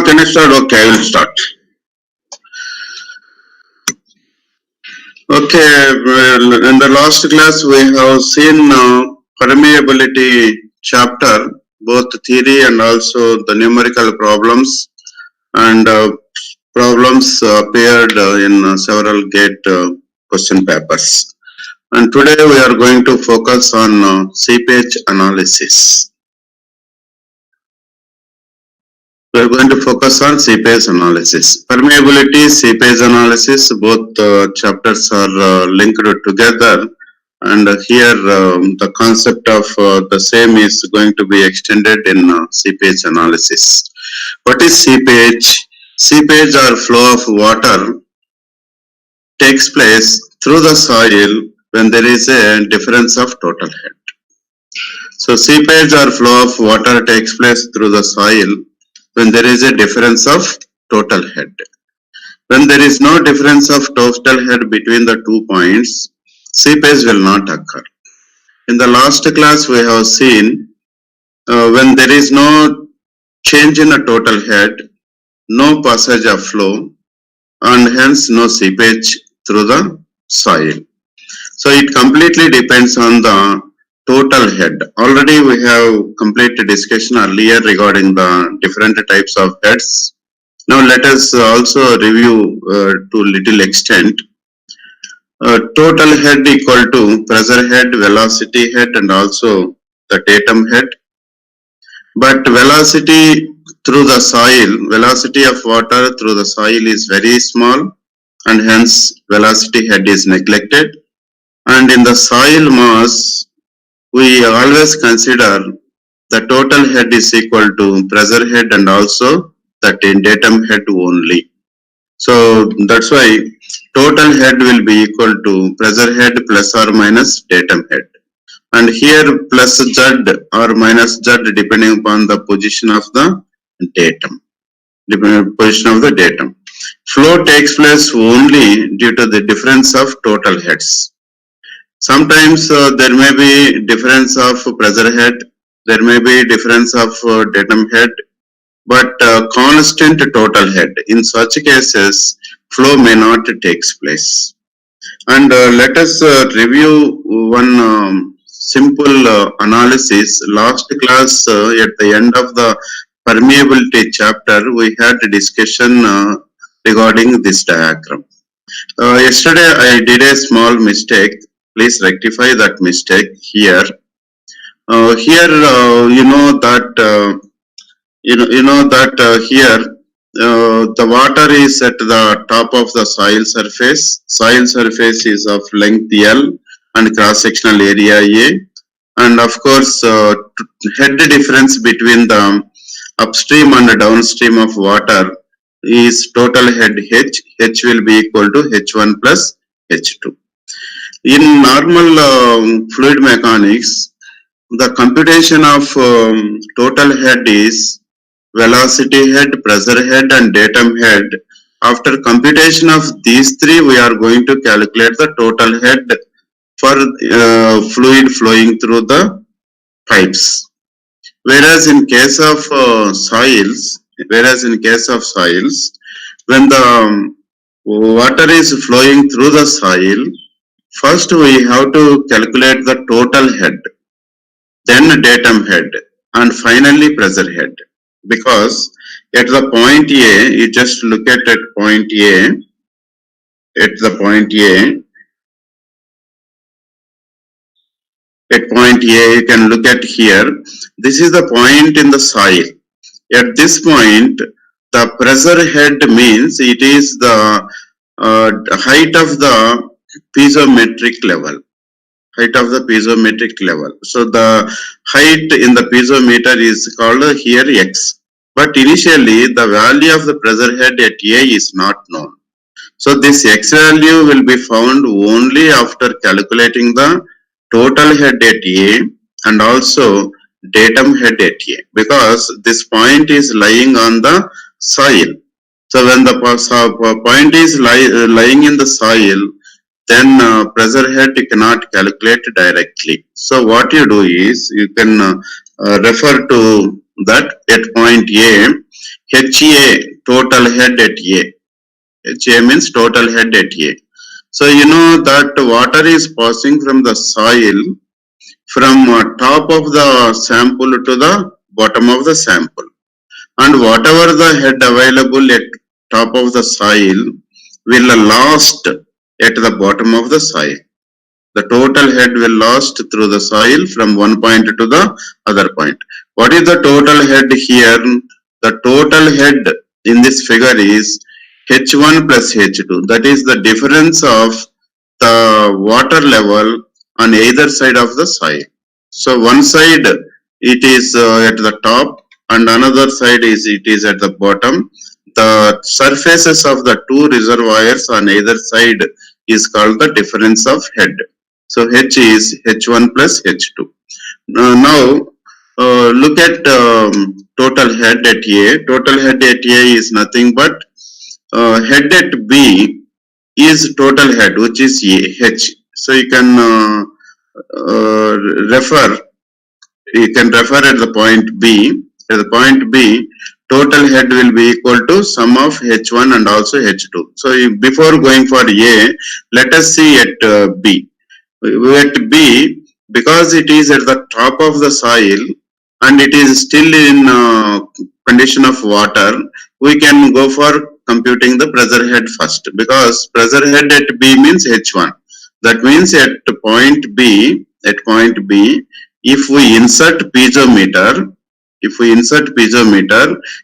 Can I start? Okay, I will start. Okay, well, in the last class we have seen permeability chapter, both theory and also the numerical problems, and problems appeared in several GATE question papers. And today we are going to focus on seepage analysis. We are going to focus on seepage analysis. Permeability, seepage analysis, both chapters are linked together, and here the concept of the same is going to be extended in seepage analysis. What is seepage? Seepage or flow of water takes place through the soil when there is a difference of total head. So seepage or flow of water takes place through the soil when there is a difference of total head. When there is no difference of total head between the 2 points, seepage will not occur. In the last class we have seen when there is no change in a total head, no passage of flow, and hence no seepage through the soil. So it completely depends on the total head. Already we have completed discussion earlier regarding the different types of heads. Now let us also review to little extent. Total head equal to pressure head, velocity head, and also the datum head. But velocity through the soil, velocity of water through the soil is very small, and hence velocity head is neglected. And in the soil mass, we always consider the total head is equal to pressure head and also the datum head only. So that's why total head will be equal to pressure head plus or minus datum head. And here plus z or minus z depending upon the position of the datum. Position of the datum. Flow takes place only due to the difference of total heads. Sometimes there may be difference of pressure head, there may be difference of datum head, but constant total head. In such cases, flow may not take place. And let us review one simple analysis. Last class, at the end of the permeability chapter, we had a discussion regarding this diagram. Yesterday, I did a small mistake. Please rectify that mistake here. Here, you know that here the water is at the top of the soil surface. Soil surface is of length L and cross-sectional area A. And of course, head difference between the upstream and downstream of water is total head H. H will be equal to H1 plus H2. In normal fluid mechanics, the computation of total head is velocity head, pressure head, and datum head. After computation of these three, we are going to calculate the total head for fluid flowing through the pipes. Whereas in case of soils, when the water is flowing through the soil, first we have to calculate the total head, then datum head, and finally pressure head. Because at the point A, you just look at point A, at the point A, At point A, you can look at here. This is the point in the soil. At this point, the pressure head means it is the height of the piezometric level. Height of the piezometric level. So the height in the piezometer is called here X. But initially, the value of the pressure head at A is not known. So this X value will be found only after calculating the total head at A and also datum head at A, because this point is lying on the soil. So when the point is lying in the soil, then pressure head you cannot calculate directly. So what you do is you can refer to that at point A, HA total head at A. HA means total head at A. So you know that water is passing from the soil from top of the sample to the bottom of the sample, and whatever the head available at top of the soil will lost at the bottom of the soil. The total head will lost through the soil from one point to the other point. What is the total head here? The total head in this figure is H1 plus H2. That is the difference of the water level on either side of the soil. So one side it is at the top and another side is it is at the bottom. The surfaces of the two reservoirs on either side is called the difference of head. So H is H1 plus H2. Now look at total head at A. Total head at A is nothing but head at B is total head, which is H. So you can uh, refer at the point B. At the point B, total head will be equal to sum of H1 and also H2. So before going for A, let us see at B. At B, because it is at the top of the soil and it is still in condition of water, we can go for computing the pressure head first, because pressure head at B means H1. That means at point B, if we insert piezometer,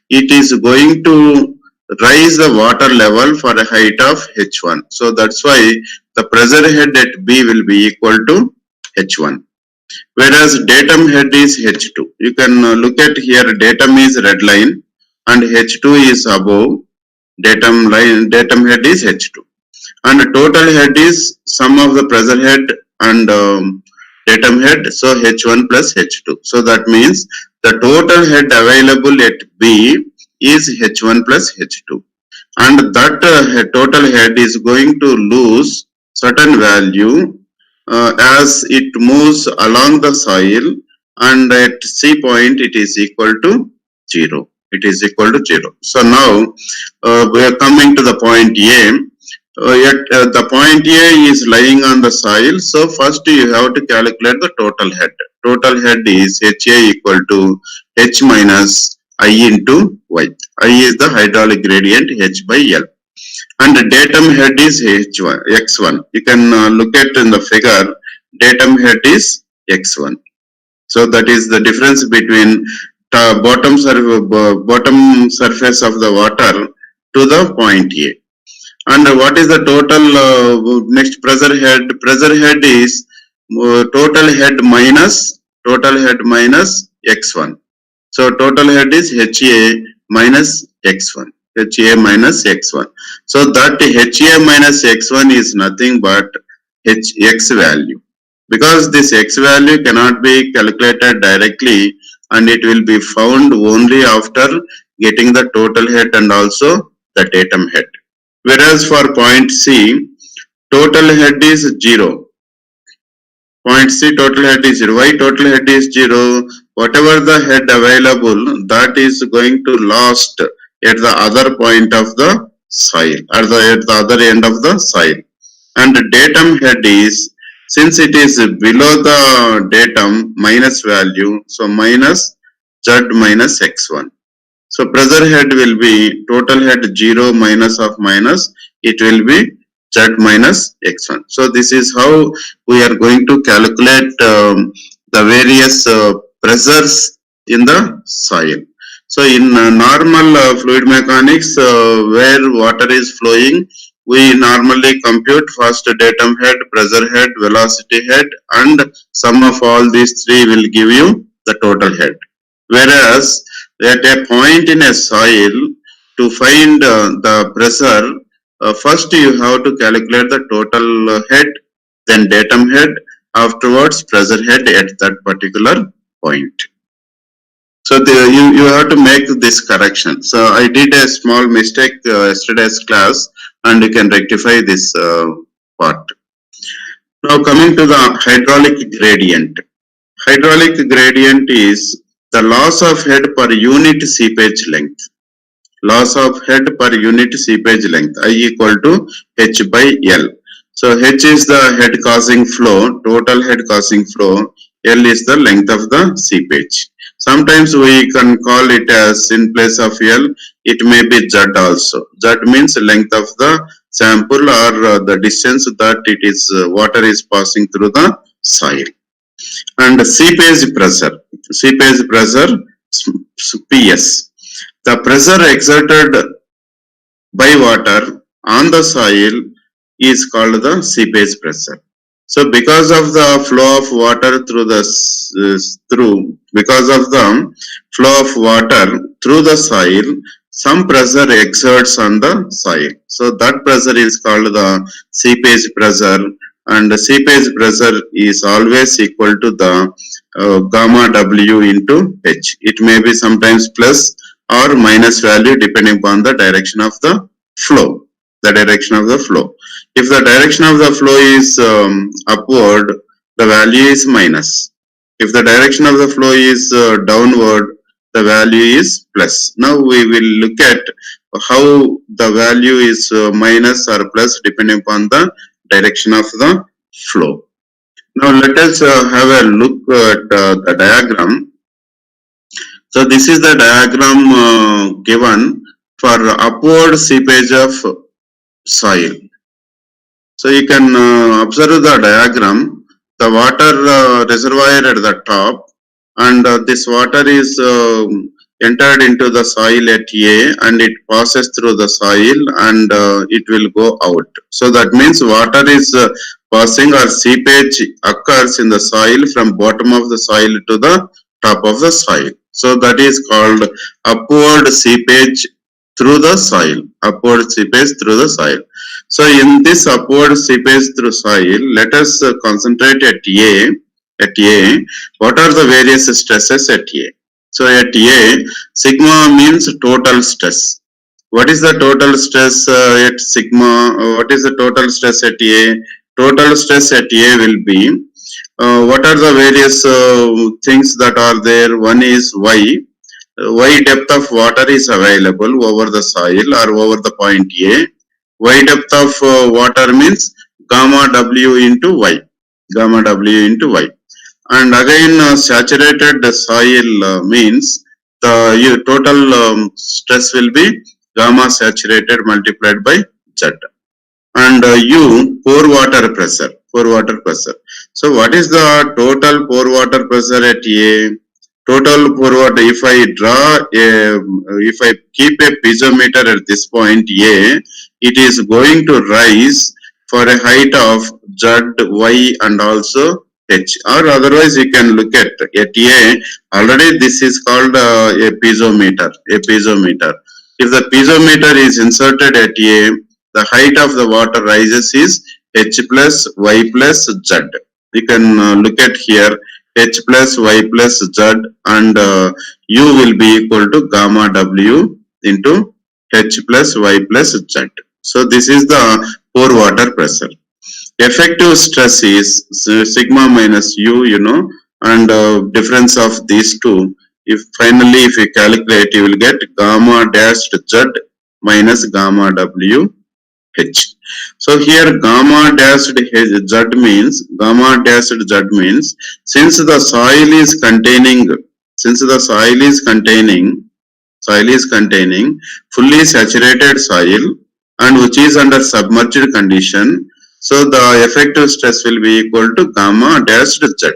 it is going to raise the water level for a height of H1. So that's why the pressure head at B will be equal to H1. Whereas datum head is H2. You can look at here, datum is red line and H2 is above. Datum head is H2. And total head is sum of the pressure head and datum head, so H1 plus H2. So that means the total head available at B is H1 plus H2. And that total head is going to lose certain value as it moves along the soil, and at C point it is equal to 0. It is equal to 0. So now we are coming to the point A. The point A is lying on the soil. So first you have to calculate the total head. Total head is HA equal to H minus I into Y. I is the hydraulic gradient H by L. And the datum head is H1, X1. You can look at in the figure, datum head is X1. So that is the difference between bottom surface of the water to the point A. And what is the total next pressure head? Pressure head is total head minus X1. So total head is HA minus X1. HA minus X1. So that HA minus X1 is nothing but X value. Because this X value cannot be calculated directly and it will be found only after getting the total head and also the datum head. Whereas for point C, total head is 0. Point C, total head is 0. Why total head is 0? Whatever the head available, that is going to lost at the other point of the soil, or at the other end of the soil. And datum head is, since it is below the datum minus value, so minus Z minus X1. So pressure head will be total head 0 minus of minus, it will be Z minus X1. So this is how we are going to calculate the various pressures in the soil. So in normal fluid mechanics, where water is flowing, we normally compute first datum head, pressure head, velocity head, and sum of all these three will give you the total head. Whereas at a point in a soil, to find the pressure, first you have to calculate the total head, then datum head, afterwards pressure head at that particular point. So you have to make this correction. So I did a small mistake yesterday's class, and you can rectify this part. Now coming to the hydraulic gradient. Hydraulic gradient is the loss of head per unit seepage length. Loss of head per unit seepage length, I equal to H by L. So H is the head causing flow, total head causing flow. L is the length of the seepage. Sometimes we can call it as, in place of L, it may be Z also. Z means length of the sample, or the distance that it is water is passing through the soil. And seepage pressure, PS. The pressure exerted by water on the soil is called the seepage pressure. So because of the flow of water because of the flow of water through the soil, some pressure exerts on the soil. So that pressure is called the seepage pressure, and the seepage pressure is always equal to the gamma W into H. It may be sometimes plus or minus value depending upon the direction of the flow. The direction of the flow. If the direction of the flow is upward, the value is minus. If the direction of the flow is downward, the value is plus. Now we will look at how the value is minus or plus depending upon the direction of the flow. Now let us have a look at the diagram. So this is the diagram given for upward seepage of soil. So you can observe the diagram, the water reservoir at the top, and this water is entered into the soil at A, and it passes through the soil, and it will go out. So that means water is passing, or seepage occurs in the soil from bottom of the soil to the top of the soil. So that is called upward seepage through the soil. Upward seepage through the soil. So in this upward seepage through soil, let us concentrate at A. At A, what are the various stresses at A? So at A, sigma means total stress. What is the total stress at sigma? What is the total stress at A? Total stress at A will be, what are the various things that are there? One is Y. Y depth of water is available over the soil or over the point A. Y depth of water means gamma W into Y. Gamma W into Y. And again, saturated soil means the total stress will be gamma saturated multiplied by Z. And U, pore water pressure. Pore water pressure. So what is the total pore water pressure at A? Total pore water, if I keep a piezometer at this point A, it is going to rise for a height of Z, Y, and also H. Or otherwise you can look at A. Already this is called a piezometer. A piezometer. If the piezometer is inserted at A, the height of the water rises is H plus Y plus Z. You can look at here, H plus Y plus Z, and U will be equal to gamma W into H plus Y plus Z. So this is the pore water pressure. Effective stress is sigma minus U, and difference of these two. If you calculate, you will get gamma dashed Z minus gamma W H. So here gamma dashed Z means, since the soil is containing fully saturated soil, and which is under submerged condition. So the effective stress will be equal to gamma dash z,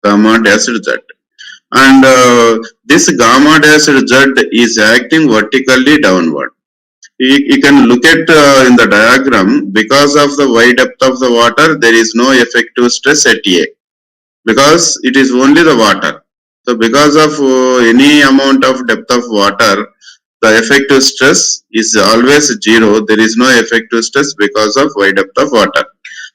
gamma dash z. And this gamma dash z is acting vertically downward. You can look at in the diagram, because of the y depth of the water, there is no effective stress at A, because it is only the water. So because of any amount of depth of water, the effective stress is always zero. There is no effective stress because of y depth of water.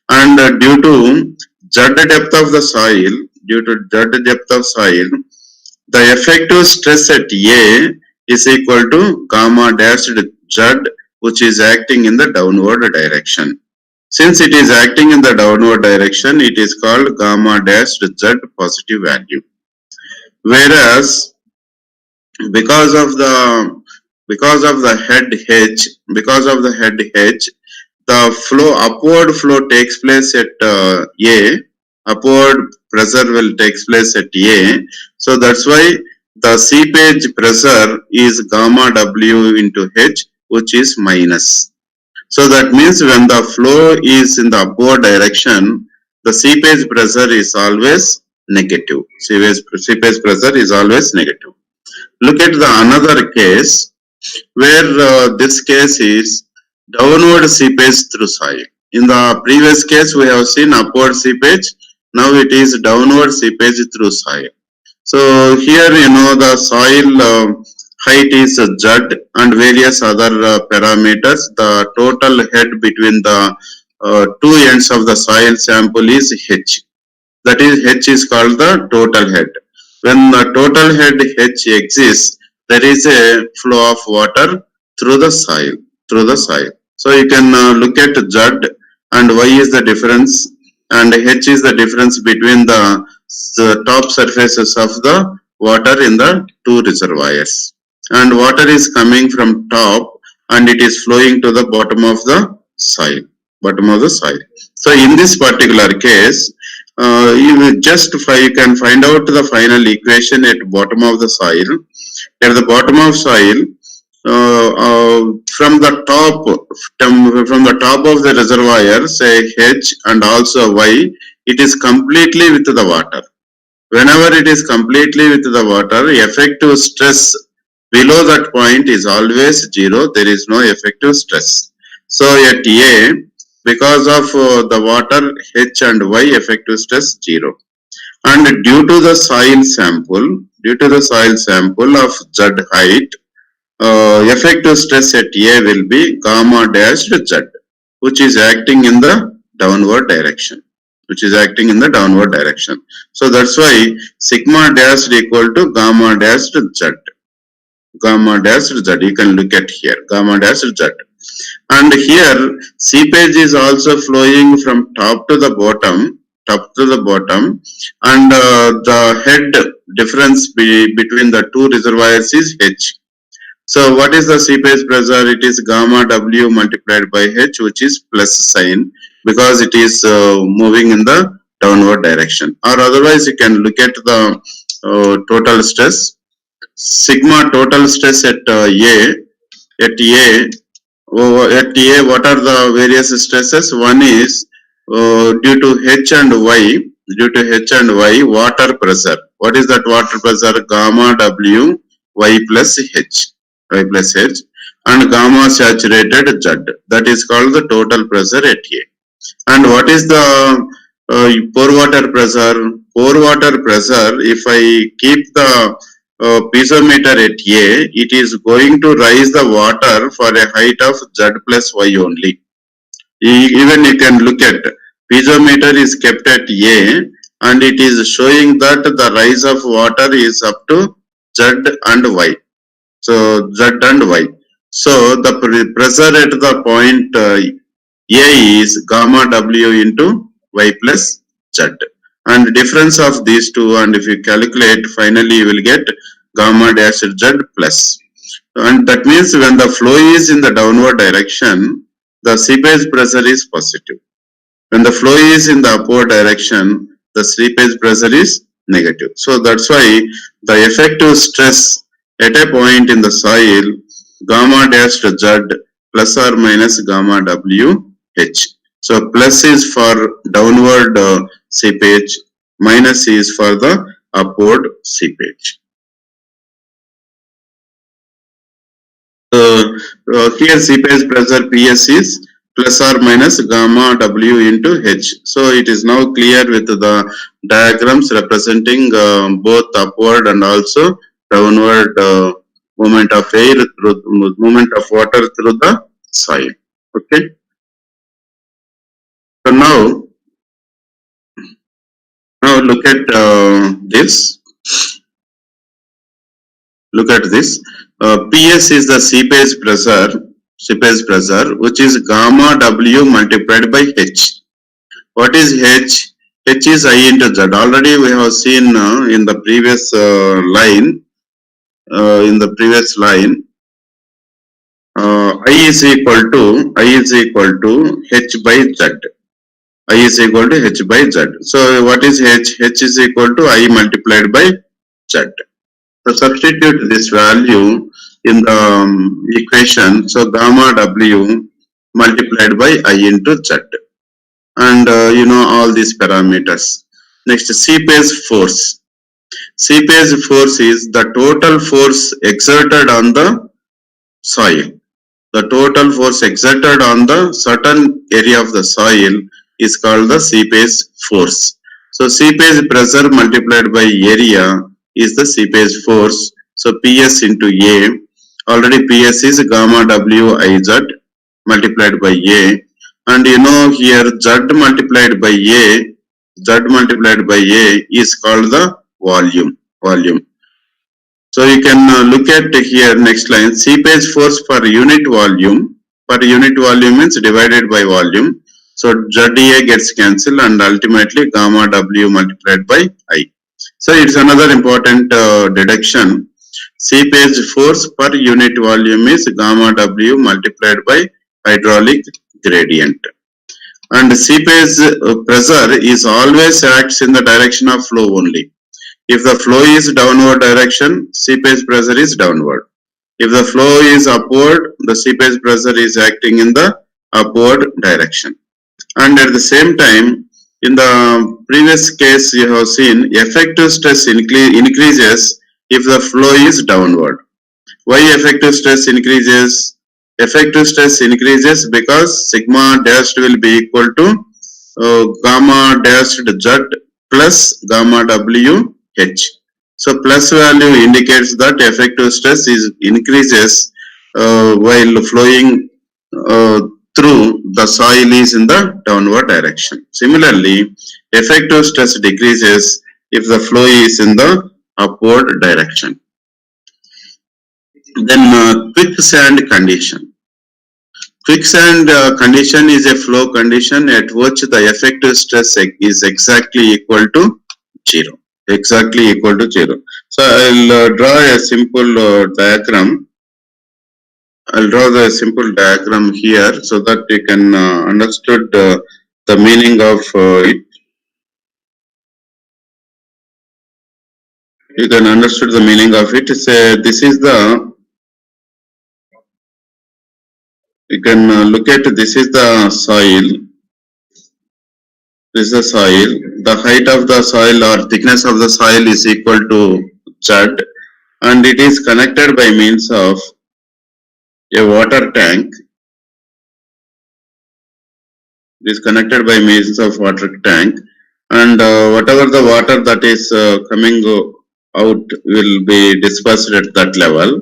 And due to z depth of the soil, due to z depth of soil, the effective stress at A is equal to gamma dash z, which is acting in the downward direction. Since it is acting in the downward direction, it is called gamma dash z positive value. Whereas because of the head h, the upward flow takes place at A, upward pressure will takes place at A. So that's why the seepage pressure is gamma W into H, which is minus. So that means when the flow is in the upward direction, the seepage pressure is always negative. Seepage pressure is always negative. Look at the another case where this case is downward seepage through soil. In the previous case, we have seen upward seepage. Now it is downward seepage through soil. So here, the soil height is z and various other parameters. The total head between the two ends of the soil sample is h. That is, h is called the total head. When the total head h exists, there is a flow of water through the soil. So you can look at z and y is the difference, and h is the difference between the top surfaces of the water in the two reservoirs. And water is coming from top and it is flowing to the bottom of the soil. So in this particular case, you can find out the final equation at bottom of the soil. At the bottom of soil, from the top of the reservoir, say H and also Y, it is completely with the water. Whenever it is completely with the water, effective stress below that point is always zero. There is no effective stress. So at A, because of the water, H and Y, effective stress zero. And due to the soil sample of Z height, effective stress at A will be gamma dash Z, which is acting in the downward direction. So that's why sigma dash equal to gamma dash Z. You can look at here, gamma dash Z. And here seepage is also flowing from top to the bottom, and the head difference between the two reservoirs is H. So what is the seepage pressure? It is gamma W multiplied by H, which is plus sign, because it is moving in the downward direction. Or otherwise you can look at the total stress. Sigma total stress at A, what are the various stresses? One is due to H and Y, water pressure. What is that water pressure? Gamma W Y plus H, and gamma saturated Z. That is called the total pressure at A. And what is the pore water pressure? Pore water pressure, if I keep the piezometer at A, it is going to rise the water for a height of Z plus Y only. Even you can look at piezometer is kept at A and it is showing that the rise of water is up to Z and Y. So Z and Y. So the pressure at the point A is gamma W into Y plus Z. And the difference of these two, and if you calculate, finally you will get gamma dash Z plus. And that means when the flow is in the downward direction, the seepage pressure is positive. When the flow is in the upward direction, the seepage pressure is negative. So that's why the effective stress at a point in the soil, gamma dash Z, plus or minus gamma W H. So plus is for downward seepage, minus is for the upward seepage. Here seepage pressure PS is plus or minus gamma W into H. So it is now clear with the diagrams representing both upward and also downward movement of air through movement of water through the soil. Okay. So now look at this. Look at this. PS is the seepage pressure, which is gamma W multiplied by H. What is H? H is I into Z. Already we have seen in the previous line. I is equal to H by Z. I is equal to H by Z. So what is H? H is equal to I multiplied by Z. So substitute this value in the equation. So gamma W multiplied by I into Z. And you know all these parameters. Next, seepage force. Seepage force is the total force exerted on the soil. The total force exerted on the certain area of the soil is called the seepage force. So seepage pressure multiplied by area is the seepage force. So PS into A. Already PS is gamma WIZ multiplied by A. And you know here Z multiplied by A is called the volume. So you can look at here next line, seepage force per unit volume. Per unit volume means divided by volume. So ZA gets cancelled and ultimately gamma W multiplied by I. So it's another important deduction. Seepage force per unit volume is gamma W multiplied by hydraulic gradient. And seepage pressure is always acts in the direction of flow only. If the flow is downward direction, seepage pressure is downward. If the flow is upward, the seepage pressure is acting in the upward direction. And at the same time, in the previous case you have seen effective stress increases if the flow is downward. Why effective stress increases? Effective stress increases because sigma dashed will be equal to gamma dashed Z plus gamma W H. So plus value indicates that effective stress is increases while flowing through the soil is in the downward direction. Similarly, effective stress decreases if the flow is in the upward direction. Then quicksand condition. Quicksand condition is a flow condition at which the effective stress is exactly equal to 0. Exactly equal to 0. So I'll draw a simple diagram. I'll draw the simple diagram here so that you can understood the meaning of it. You can understood the meaning of it. Say this is the. You can look at this is the soil. This is the soil. The height of the soil or thickness of the soil is equal to Z, and it is connected by means of a water tank. It is connected by means of water tank, and whatever the water that is coming out will be dispersed at that level,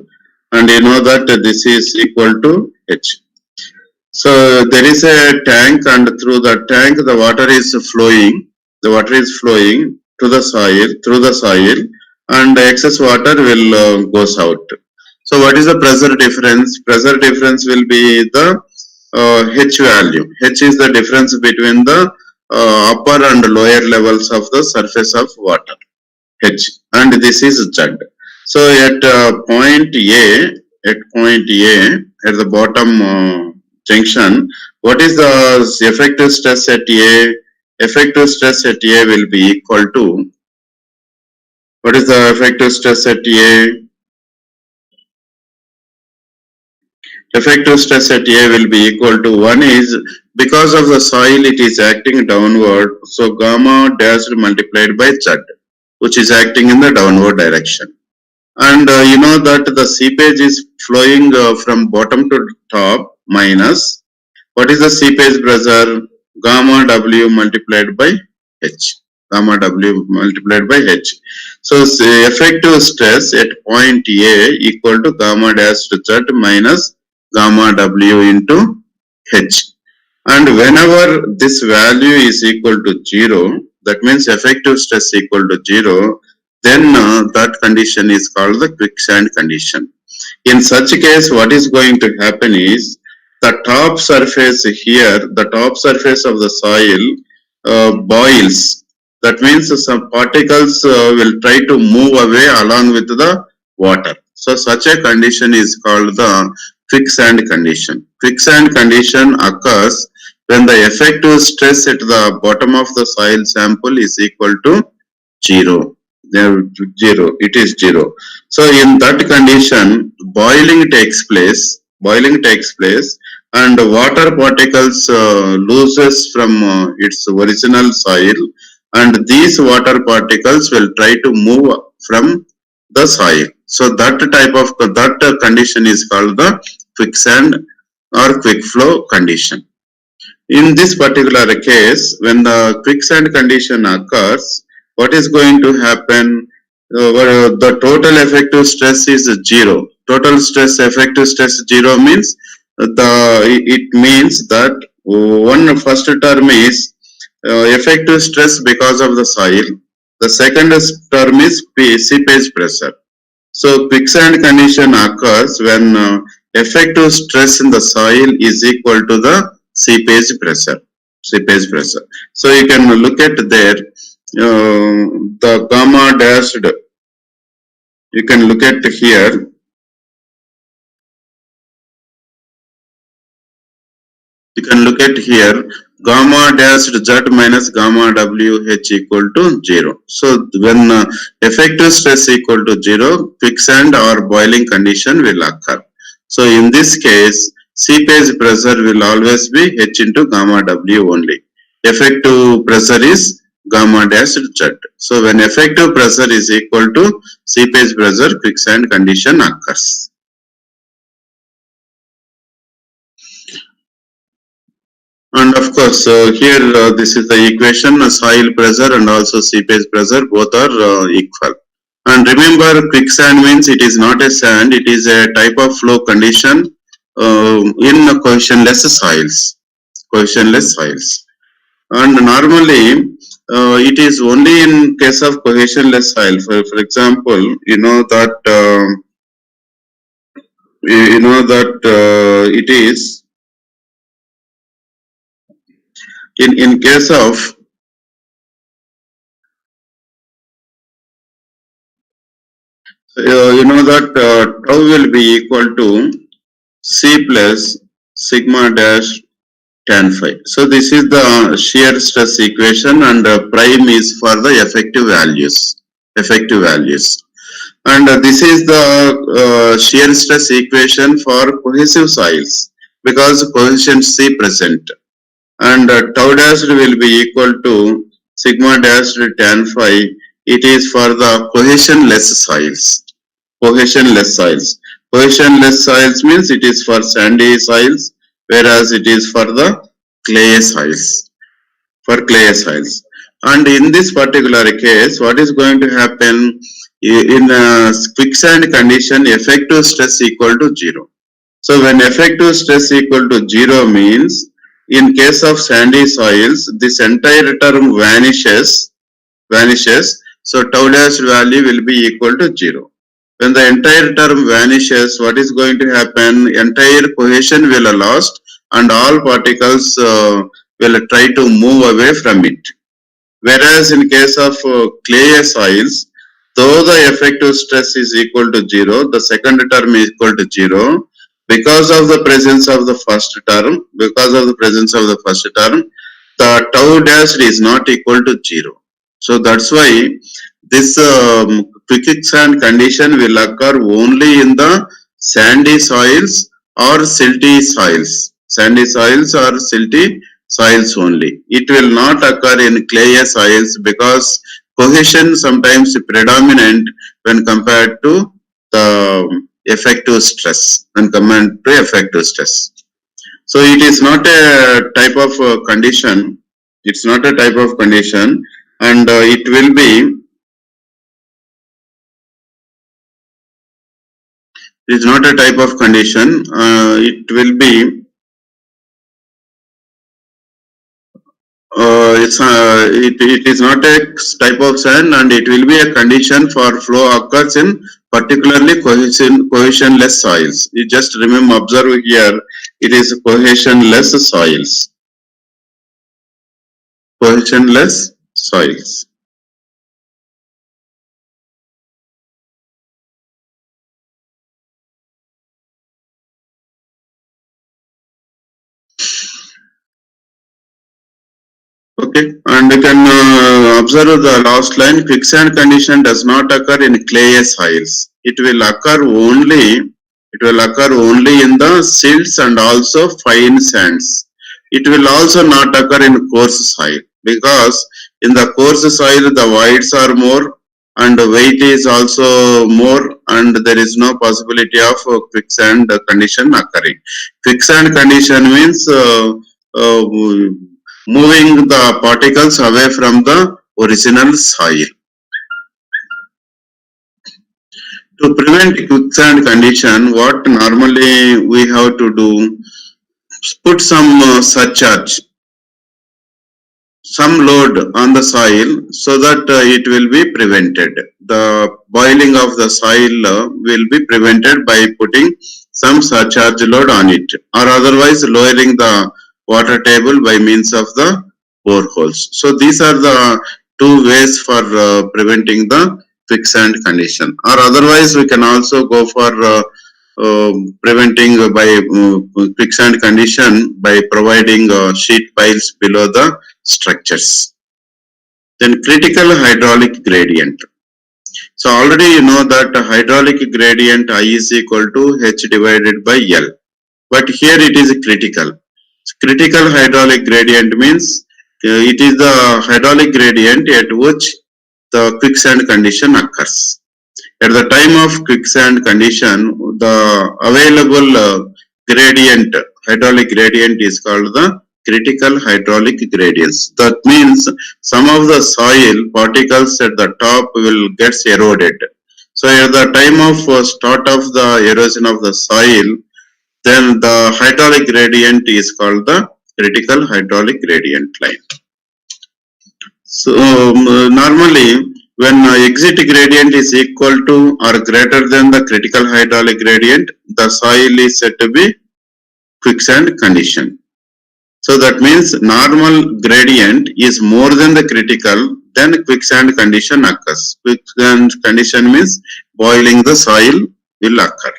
and you know that this is equal to H. So there is a tank, and through the tank the water is flowing. The water is flowing to the soil, through the soil, and excess water will goes out. So what is the pressure difference? Pressure difference will be the H value. H is the difference between the upper and lower levels of the surface of water. H, and this is Z. So at point A, at the bottom junction, what is the effective stress at A? Effective stress at A will be equal to, what is the effective stress at A? effective stress at A will be equal to 1 is because of the soil it is acting downward, so gamma dash multiplied by Z, which is acting in the downward direction. And you know that the seepage is flowing from bottom to top minus what is the seepage pressure? Gamma W multiplied by H. Gamma W multiplied by H. So effective stress at point A equal to gamma dash Z minus gamma W into H. And whenever this value is equal to 0, that means effective stress equal to 0, then that condition is called the quicksand condition. In such case, what is going to happen is the top surface here, the top surface of the soil boils. That means some particles will try to move away along with the water. So such a condition is called the quicksand condition. Quicksand condition occurs when the effective stress at the bottom of the soil sample is equal to 0. Zero. It is 0. So in that condition, boiling takes place, and water particles loses from its original soil, and these water particles will try to move from the soil. So that condition is called the quicksand or quick flow condition. In this particular case, when the quicksand condition occurs, what is going to happen? The total effective stress is 0. Total stress, effective stress 0 means it means that one first term is effective stress because of the soil. The second term is seepage pressure. So quicksand condition occurs when effective stress in the soil is equal to the seepage pressure. Seepage pressure. So you can look at there the gamma dashed. You can look at here. You can look at here gamma dashed Z minus gamma WH equal to 0. So when effective stress equal to 0, quicksand or boiling condition will occur. So in this case, seepage pressure will always be H into gamma W only. Effective pressure is gamma dash Z. So when effective pressure is equal to seepage pressure, quicksand condition occurs. And of course, here this is the equation: soil pressure and also seepage pressure both are equal. And remember, quicksand means it is not a sand; it is a type of flow condition in cohesionless soils. Cohesionless soils. And normally, it is only in case of cohesionless soil. For example, you know that it is in case of you know that tau will be equal to C plus sigma dash tan phi. So this is the shear stress equation, and prime is for the effective values. Effective values. And this is the shear stress equation for cohesive soils because cohesion C present. And tau dash will be equal to sigma dash tan phi. It is for the cohesionless soils. Cohesionless soils. Cohesionless soils means it is for sandy soils, whereas it is for the clay soils. For clay soils. And in this particular case, what is going to happen in a quicksand condition? Effective stress equal to 0. So when effective stress equal to 0 means, in case of sandy soils, this entire term vanishes. So tau dash value will be equal to 0. When the entire term vanishes, what is going to happen? Entire cohesion will be lost, and all particles will try to move away from it. Whereas in case of clay soils, though the effective stress is equal to 0, the second term is equal to 0. Because of the presence of the first term, the tau dash is not equal to 0. So that's why this quicksand condition will occur only in the sandy soils or silty soils. Sandy soils or silty soils only. It will not occur in clayey soils because cohesion sometimes predominant when compared to the effective stress. When compared to effective stress. So it is not a type of condition. It's not a type of condition, and it will be. It is not a type of condition. It will be. It is not a type of sand, and it will be a condition for flow occurs in particularly cohesionless soils. You just remember, observe here. It is cohesionless soils. Cohesionless soils. Okay, and you can observe the last line. Quicksand condition does not occur in clayey soils. It will occur only. It will occur only in the silts and also fine sands. It will also not occur in coarse soil because in the coarse soil the voids are more and the weight is also more, and there is no possibility of quicksand condition occurring. Quicksand condition means uh, moving the particles away from the original soil. To prevent quicksand condition, what normally we have to do, put some surcharge, some load on the soil so that it will be prevented. The boiling of the soil will be prevented by putting some surcharge load on it, or otherwise lowering the water table by means of the boreholes. So these are the two ways for preventing the quicksand condition, or otherwise we can also go for preventing by quicksand condition by providing sheet piles below the structures. Then critical hydraulic gradient. So already you know that hydraulic gradient I is equal to H divided by L. But here it is critical. Critical hydraulic gradient means it is the hydraulic gradient at which the quicksand condition occurs. At the time of quicksand condition, the available gradient, hydraulic gradient is called the critical hydraulic gradients. That means some of the soil particles at the top will get eroded. So at the time of start of the erosion of the soil, then the hydraulic gradient is called the critical hydraulic gradient line. So normally when exit gradient is equal to or greater than the critical hydraulic gradient, the soil is said to be quicksand condition. So that means normal gradient is more than the critical, then quicksand condition occurs. Quicksand condition means boiling the soil will occur.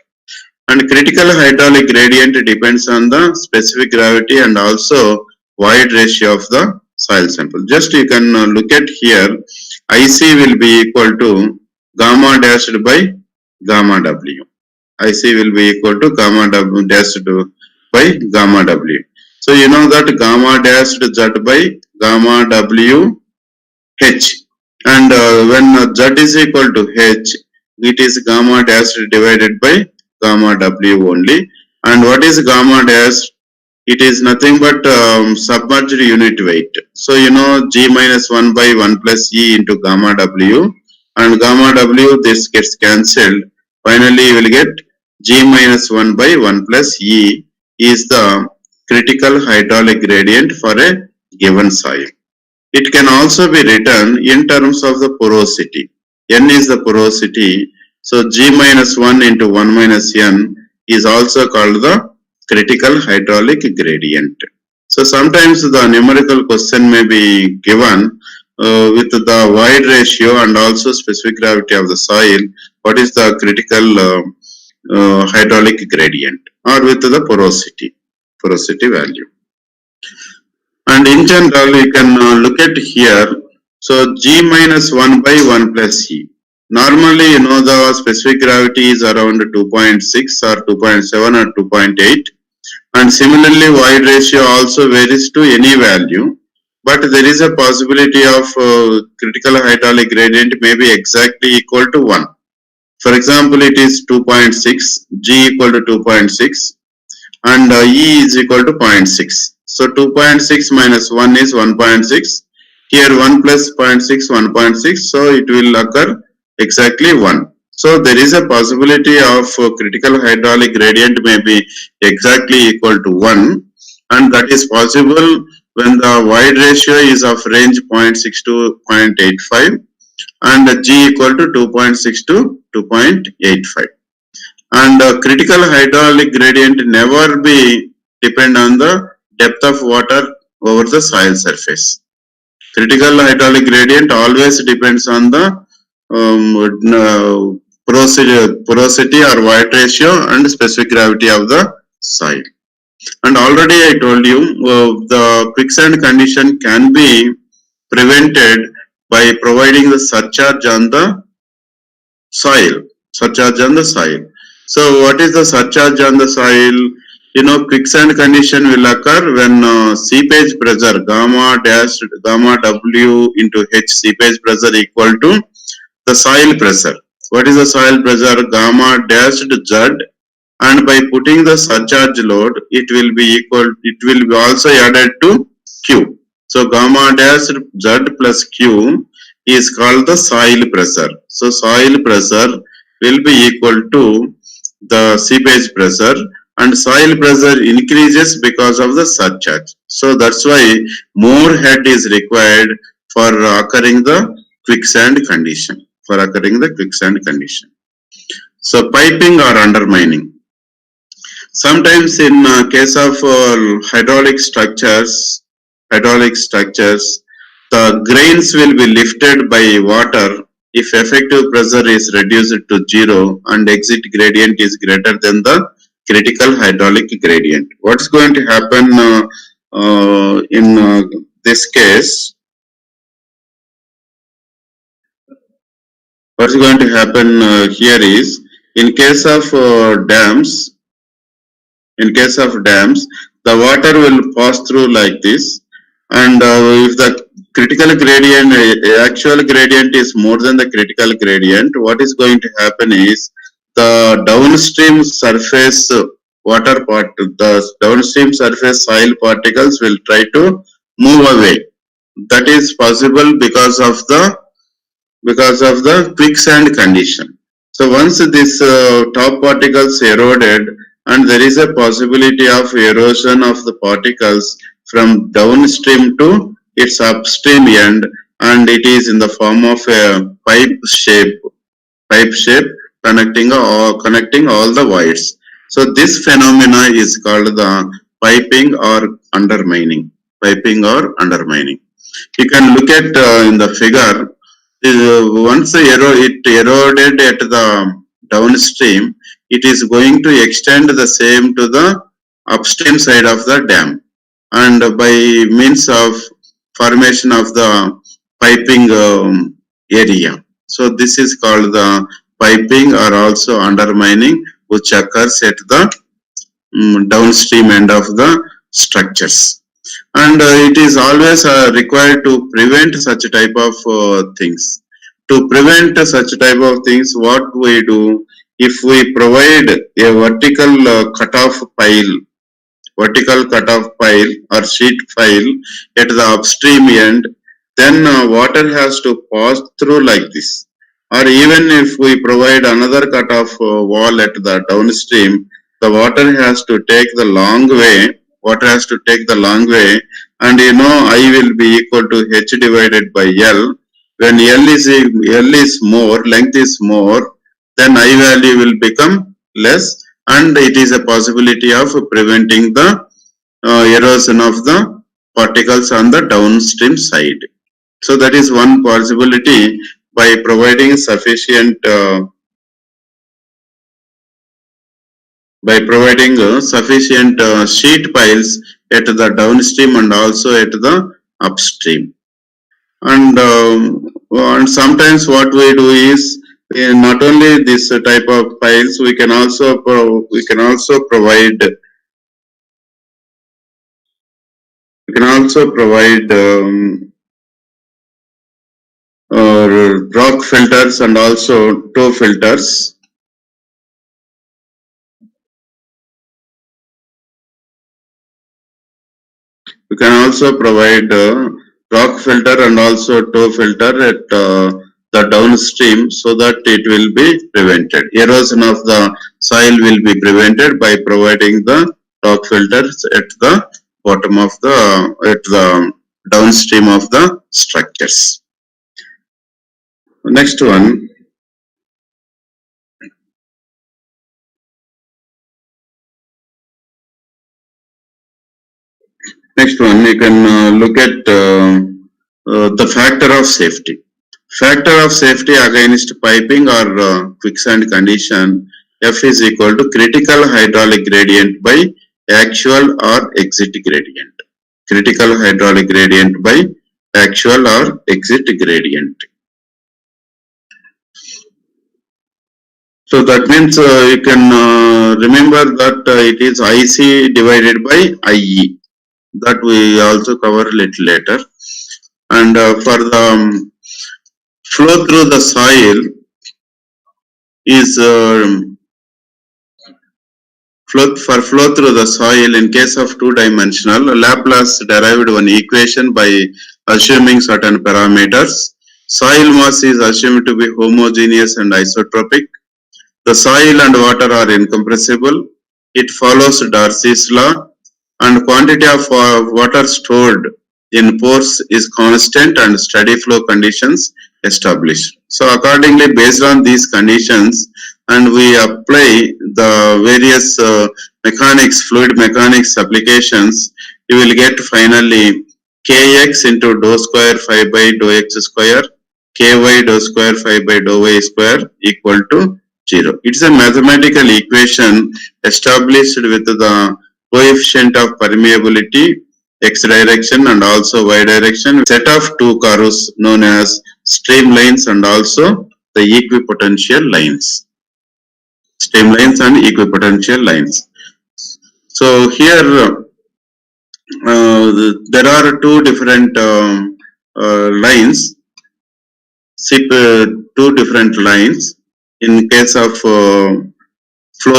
And critical hydraulic gradient depends on the specific gravity and also void ratio of the soil sample. Just you can look at here, IC will be equal to gamma dashed by gamma W. IC will be equal to gamma W dashed by gamma W. So you know that gamma dashed Z by gamma W H, and when Z is equal to H, it is gamma dash divided by gamma W only. And what is gamma dash? It is nothing but submerged unit weight. So you know G minus 1 by 1 plus E into gamma W, and gamma W this gets cancelled. Finally you will get G minus 1 by 1 plus E is the critical hydraulic gradient for a given soil. It can also be written in terms of the porosity. N is the porosity. So G minus 1 into 1 minus N is also called the critical hydraulic gradient. So sometimes the numerical question may be given with the void ratio and also specific gravity of the soil. What is the critical hydraulic gradient, or with the porosity value. And in general, you can look at here. So G minus 1 by 1 plus E. Normally, the specific gravity is around 2.6 or 2.7 or 2.8, and similarly void ratio also varies to any value, but there is a possibility of critical hydraulic gradient may be exactly equal to 1. For example, it is 2.6, G equal to 2.6, and E is equal to zero point 0.6. So 2.6 minus 1 is 1.6. Here 1 plus 0.6, 1.6. So it will occur exactly 1. So there is a possibility of critical hydraulic gradient may be exactly equal to 1, and that is possible when the void ratio is of range 0.6 to 0.85 and G equal to 2.6 to 2.85. And critical hydraulic gradient never be depend on the depth of water over the soil surface. Critical hydraulic gradient always depends on the porosity or void ratio and specific gravity of the soil. And already I told you the quicksand condition can be prevented by providing the surcharge on the soil. Surcharge on the soil. So what is the surcharge on the soil? Quicksand condition will occur when seepage pressure gamma dash gamma W into H seepage pressure equal to the soil pressure. What is the soil pressure? Gamma dashed Z, and by putting the surcharge load, it will be equal. It will be also added to Q. So gamma dash Z plus Q is called the soil pressure. So soil pressure will be equal to the seepage pressure, and soil pressure increases because of the surcharge. So that's why more head is required for occurring the quicksand condition. For occurring the quicksand condition. So piping or undermining. Sometimes in case of hydraulic structures, the grains will be lifted by water if effective pressure is reduced to zero and exit gradient is greater than the critical hydraulic gradient. What's going to happen in this case? What's going to happen here is in case of dams, the water will pass through like this, and if the critical gradient, actual gradient is more than the critical gradient, what is going to happen is the downstream surface the downstream surface soil particles will try to move away. That is possible because of the quicksand condition. So once this top particles eroded, and there is a possibility of erosion of the particles from downstream to its upstream end, and it is in the form of a pipe shape connecting all the voids. So this phenomena is called the piping or undermining. Piping or undermining. You can look at in the figure. Once it eroded at the downstream, it is going to extend the same to the upstream side of the dam, and by means of formation of the piping area. So this is called the piping or also undermining, which occurs at the downstream end of the structures. And it is always required to prevent such type of things. To prevent such type of things, what we do, if we provide a vertical cutoff pile or sheet pile at the upstream end, then water has to pass through like this. Or even if we provide another cutoff wall at the downstream, the water has to take the long way. And I will be equal to H divided by L. When L is more, length is more, then I value will become less, and it is a possibility of preventing the erosion of the particles on the downstream side. So that is one possibility by providing sufficient sheet piles at the downstream and also at the upstream. And sometimes what we do is Not only this type of piles, we can also provide rock filters and also toe filters. You can also provide rock filter and also toe filter at the downstream so that it will be prevented. Erosion of the soil will be prevented by providing the rock filters at the bottom of the downstream of the structures. Next one. Next one, you can look at the factor of safety. Factor of safety against piping or quicksand condition, F is equal to critical hydraulic gradient by actual or exit gradient. Critical hydraulic gradient by actual or exit gradient. So that means you can remember that it is IC divided by IE. That we also cover a little later. And for the flow through the soil is flow through the soil in case of two-dimensional, Laplace derived one equation by assuming certain parameters. Soil mass is assumed to be homogeneous and isotropic. The soil and water are incompressible. It follows Darcy's law, and quantity of water stored in pores is constant and steady flow conditions established. So accordingly, based on these conditions, and we apply the various mechanics, fluid mechanics applications, you will get finally kx into dou square phi by dou x square, ky dou square phi by dou y square equal to 0. It's a mathematical equation established with the coefficient of permeability, x direction and also y direction, set of two curves known as streamlines and also the equipotential lines. Streamlines and equipotential lines. So here there are two different lines, two different lines in case of flow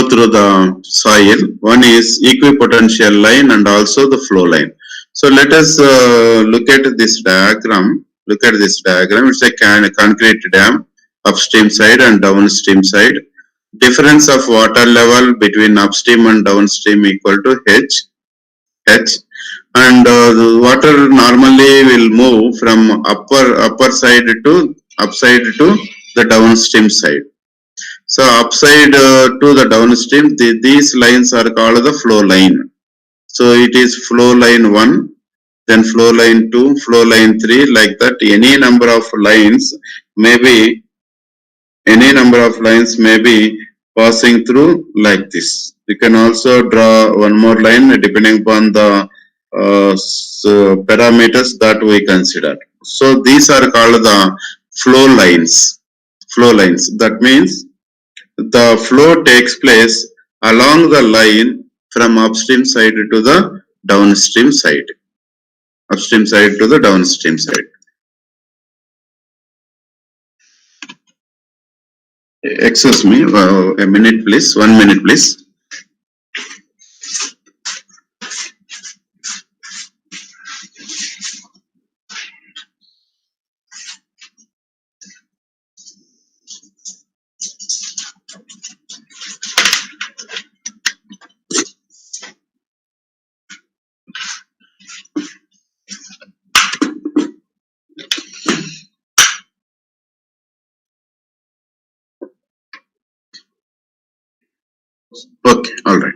through the soil. One is equipotential line and also the flow line. So let us look at this diagram. Look at this diagram. It's a concrete dam, upstream side and downstream side. Difference of water level between upstream and downstream equal to H. And the water normally will move from upper side to upside to the downstream side. So upside to the downstream, these lines are called the flow line. So it is flow line 1, then flow line 2, flow line 3, like that. Any number of lines may be passing through like this. You can also draw one more line depending upon the parameters that we consider. So these are called the flow lines. Flow lines. That means the flow takes place along the line from upstream side to the downstream side. Upstream side to the downstream side. Excuse me, a minute please, 1 minute please. Okay, all right.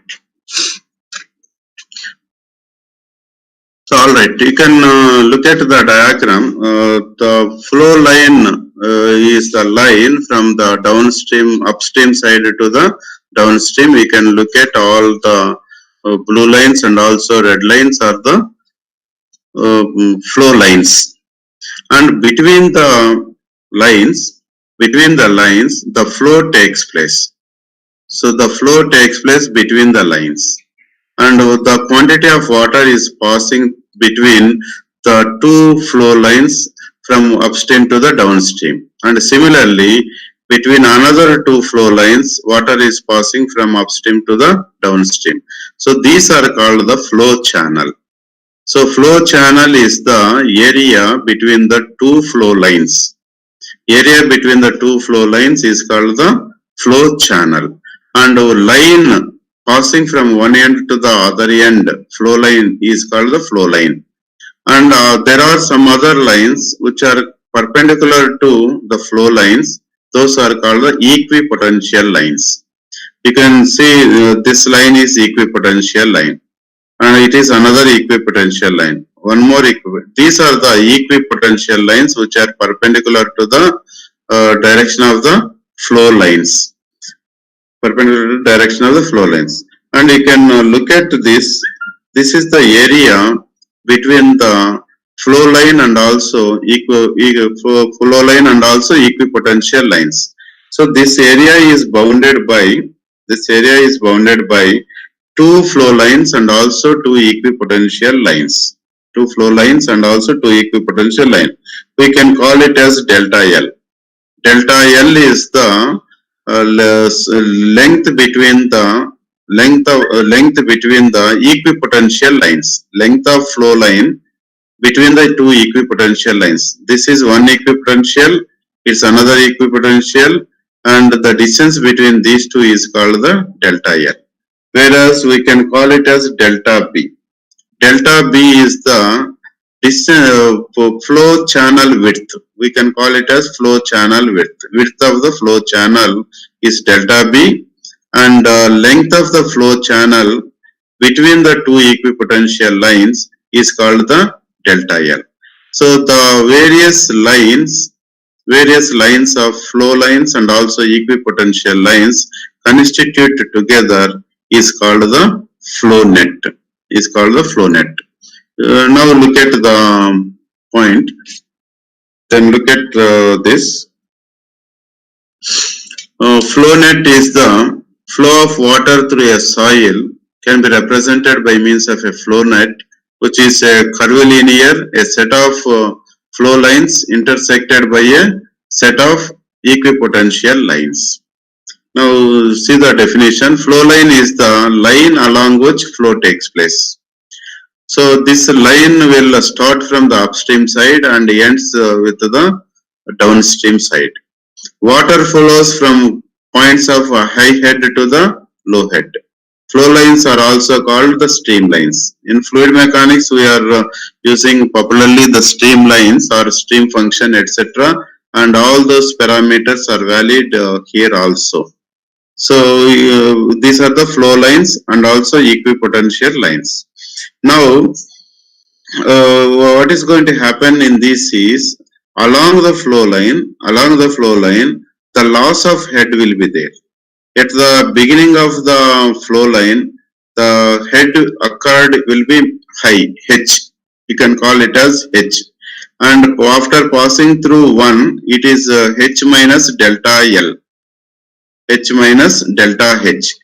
So, all right, you can look at the diagram. The flow line is the line from the upstream side to the downstream. We can look at all the blue lines and also red lines are the flow lines. And between the lines, between the lines, the flow takes place. So the flow takes place between the lines, and the quantity of water is passing between the two flow lines from upstream to the downstream. And similarly, between another two flow lines, water is passing from upstream to the downstream. So these are called the flow channel. So flow channel is the area between the two flow lines. Area between the two flow lines is called the flow channel. And a line passing from one end to the other end, flow line, is called the flow line. And there are some other lines which are perpendicular to the flow lines. Those are called the equipotential lines. You can see this line is equipotential line, and it is another equipotential line. One more these are the equipotential lines which are perpendicular to the direction of the flow lines. Perpendicular to the direction of the flow lines. And you can look at this. This is the area between the flow line and also flow line and also equipotential lines. So this area is bounded by two flow lines and also two equipotential lines. Two flow lines and also two equipotential lines. We can call it as delta L. Delta L is the length between the length between the equipotential lines. Length of flow line between the two equipotential lines. This is one equipotential. It's another equipotential, and the distance between these two is called the delta L. Whereas we can call it as delta B. Delta B is the flow channel width. We can call it as flow channel width. Width of the flow channel is delta B, and length of the flow channel between the two equipotential lines is called the delta L. So the various lines of flow lines and also equipotential lines constitute together is called the flow net. Now look at the point. Then look at this. Flow net is the flow of water through a soil, can be represented by means of a flow net, which is a curvilinear, a set of flow lines intersected by a set of equipotential lines. Now see the definition. Flow line is the line along which flow takes place. So this line will start from the upstream side and ends with the downstream side. Water flows from points of high head to the low head. Flow lines are also called the streamlines. In fluid mechanics, we are using popularly the streamlines or stream function, etc. And all those parameters are valid here also. So these are the flow lines and also equipotential lines. Now, what is going to happen in this is along the flow line, the loss of head will be there. At the beginning of the flow line, the head occurred will be high, H. You can call it as H. And after passing through one, it is H minus delta L. H minus delta H.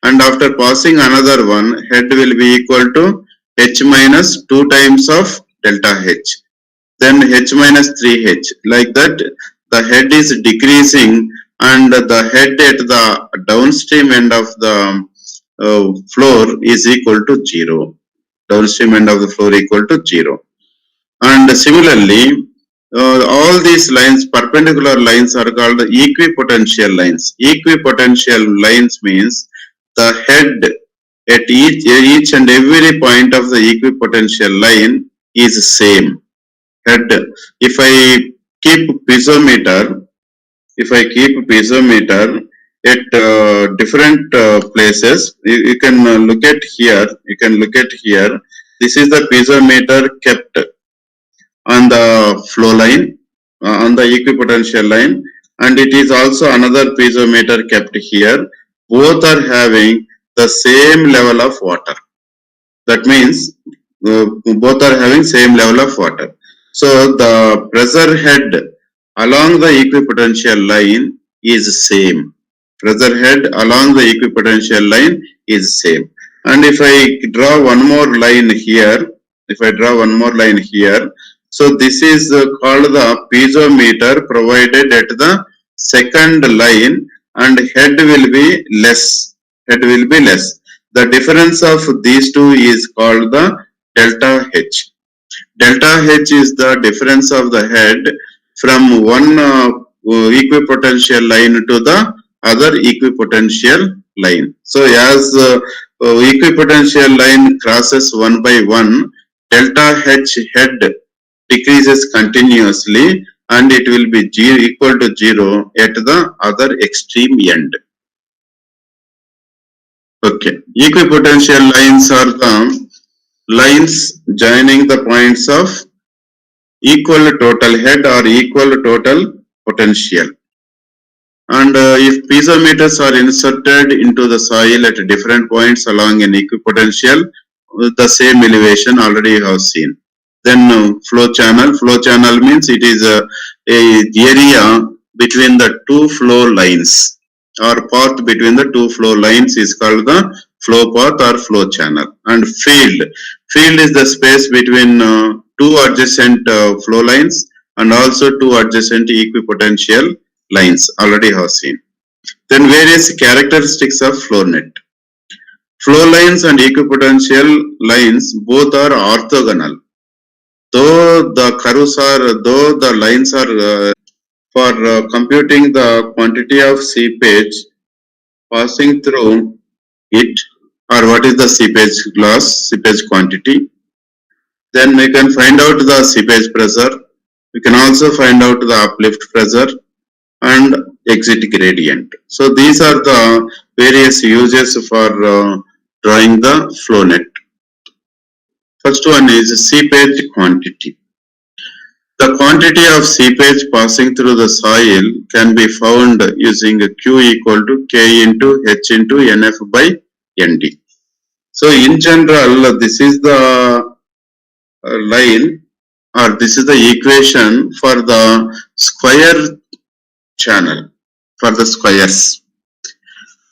And after passing another one, head will be equal to H minus 2 times of delta H. Then H minus 3H. Like that, the head is decreasing and the head at the downstream end of the floor is equal to 0. Downstream end of the floor equal to 0. And similarly, all these lines, perpendicular lines, are called equipotential lines. Equipotential lines means the head at each and every point of the equipotential line is same. Head. If I keep piezometer at different places, you can look at here. This is the piezometer kept on the flow line, on the equipotential line, and it is also another piezometer kept here. Both are having the same level of water. That means both are having same level of water. So the pressure head along the equipotential line is same. Pressure head along the equipotential line is same. And if I draw one more line here, so this is called the piezometer provided at the second line, and head will be less. The difference of these two is called the delta H. Delta H is the difference of the head from one equipotential line to the other equipotential line. So as equipotential line crosses one by one, delta H head decreases continuously, and it will be equal to 0 at the other extreme end. Okay, equipotential lines are the lines joining the points of equal total head or equal total potential. And if piezometers are inserted into the soil at different points along an equipotential, the same elevation already you have seen. Then flow channel means it is a area between the two flow lines, or path between the two flow lines is called the flow path or flow channel. And field is the space between two adjacent flow lines and also two adjacent equipotential lines already have seen. Then various characteristics of flow net. Flow lines and equipotential lines both are orthogonal. Though the lines are for computing the quantity of seepage passing through it, or what is the seepage quantity. Then we can find out the seepage pressure. We can also find out the uplift pressure and exit gradient. So these are the various uses for drawing the flow net. First one is seepage quantity. The quantity of seepage passing through the soil can be found using Q equal to K into H into NF by ND. So in general, this is the line, or this is the equation for the square channel, for the squares.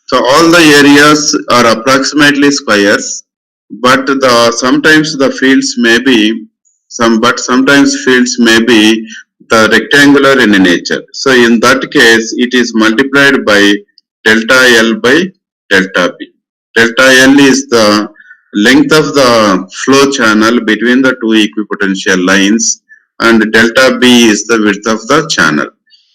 So all the areas are approximately squares, but sometimes the fields may be sometimes fields may be the rectangular in nature. So in that case, it is multiplied by delta L by delta B. Delta L is the length of the flow channel between the two equipotential lines, and delta B is the width of the channel.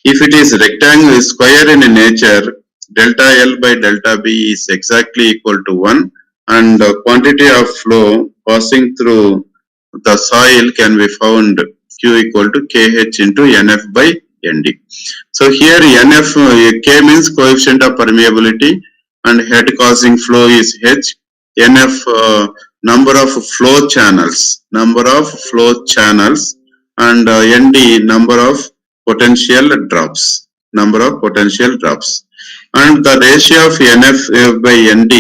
If it is rectangle square in nature, delta L by delta B is exactly equal to 1, and the quantity of flow passing through the soil can be found Q equal to KH into NF by ND. So here NF, K means coefficient of permeability, and head causing flow is H. NF, number of flow channels, and ND, number of potential drops. And the ratio of NF by ND,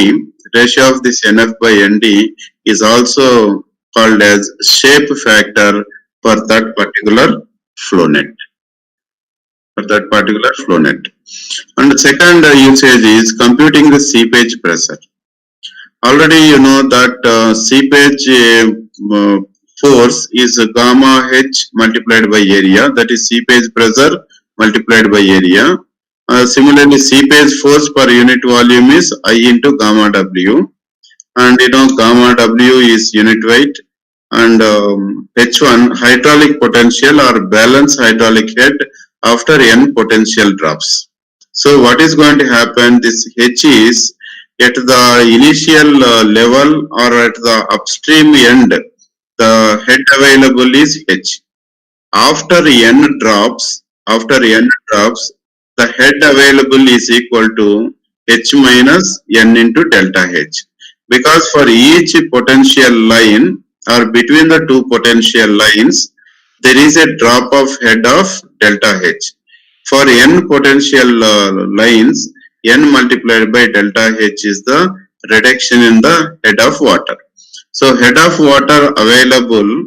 ratio of this NF by ND is also called as shape factor for that particular flow net. And the second usage is computing the seepage pressure. Already you know that seepage force is gamma H multiplied by area, that is seepage pressure multiplied by area. Similarly, seepage force per unit volume is I into gamma W, and you know gamma W is unit weight, and H1 hydraulic potential or balance hydraulic head after N potential drops. So what is going to happen? This H is at the initial level or at the upstream end, the head available is H. After N drops, the head available is equal to H minus N into delta H. Because for each potential line or between the two potential lines, there is a drop of head of delta H. For N potential lines, N multiplied by delta H is the reduction in the head of water. So head of water available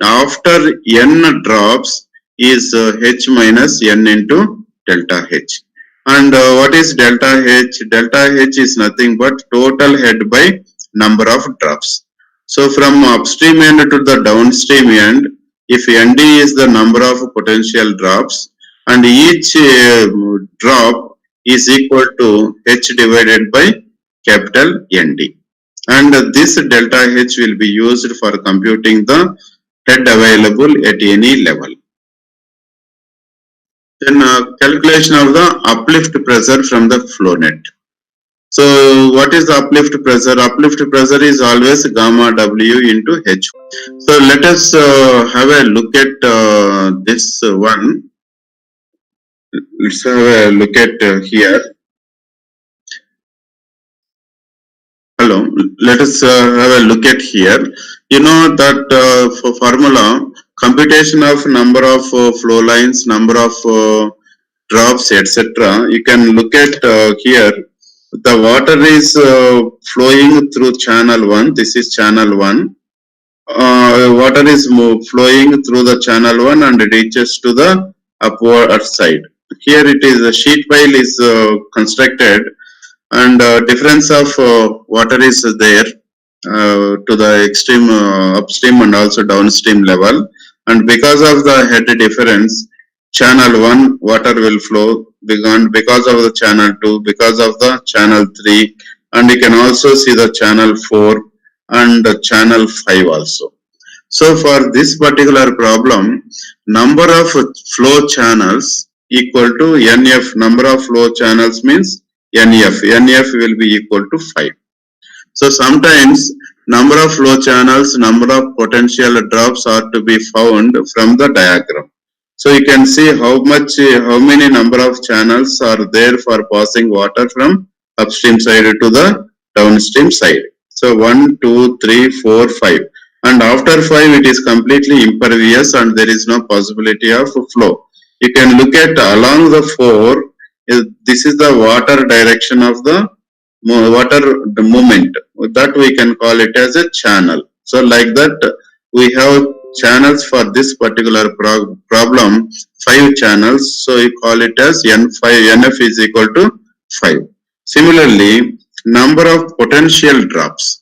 after N drops is H minus N into delta H. And what is delta H? Delta H is nothing but total head by number of drops. So from upstream end to the downstream end, if ND is the number of potential drops and each drop is equal to H divided by capital ND. And this delta H will be used for computing the head available at any level. Then calculation of the uplift pressure from the flow net. So what is the uplift pressure? Uplift pressure is always gamma W into H. So let us have a look at this one. Let's have a look at here. Hello, let us have a look at here. You know that for formula, computation of number of flow lines, number of drops, etc. You can look at here. The water is flowing through channel 1. This is channel 1. Water is flowing through the channel 1 and it reaches to the upward side. Here it is a sheet pile is constructed and difference of water is there to the extreme upstream and also downstream level, and because of the head difference, channel 1 water will flow because of the channel 2, because of the channel 3, and you can also see the channel 4 and channel 5 also. So for this particular problem, number of flow channels equal to NF. Number of flow channels means NF. NF will be equal to 5. So sometimes number of flow channels, number of potential drops are to be found from the diagram. So you can see how many number of channels are there for passing water from upstream side to the downstream side. So 1, 2, 3, 4, 5. And after 5 it is completely impervious and there is no possibility of flow. You can look at along the 4, this is the water direction of the water movement, that we can call it as a channel. So like that we have channels for this particular problem, 5 channels, so you call it as N5, NF is equal to 5. Similarly, number of potential drops.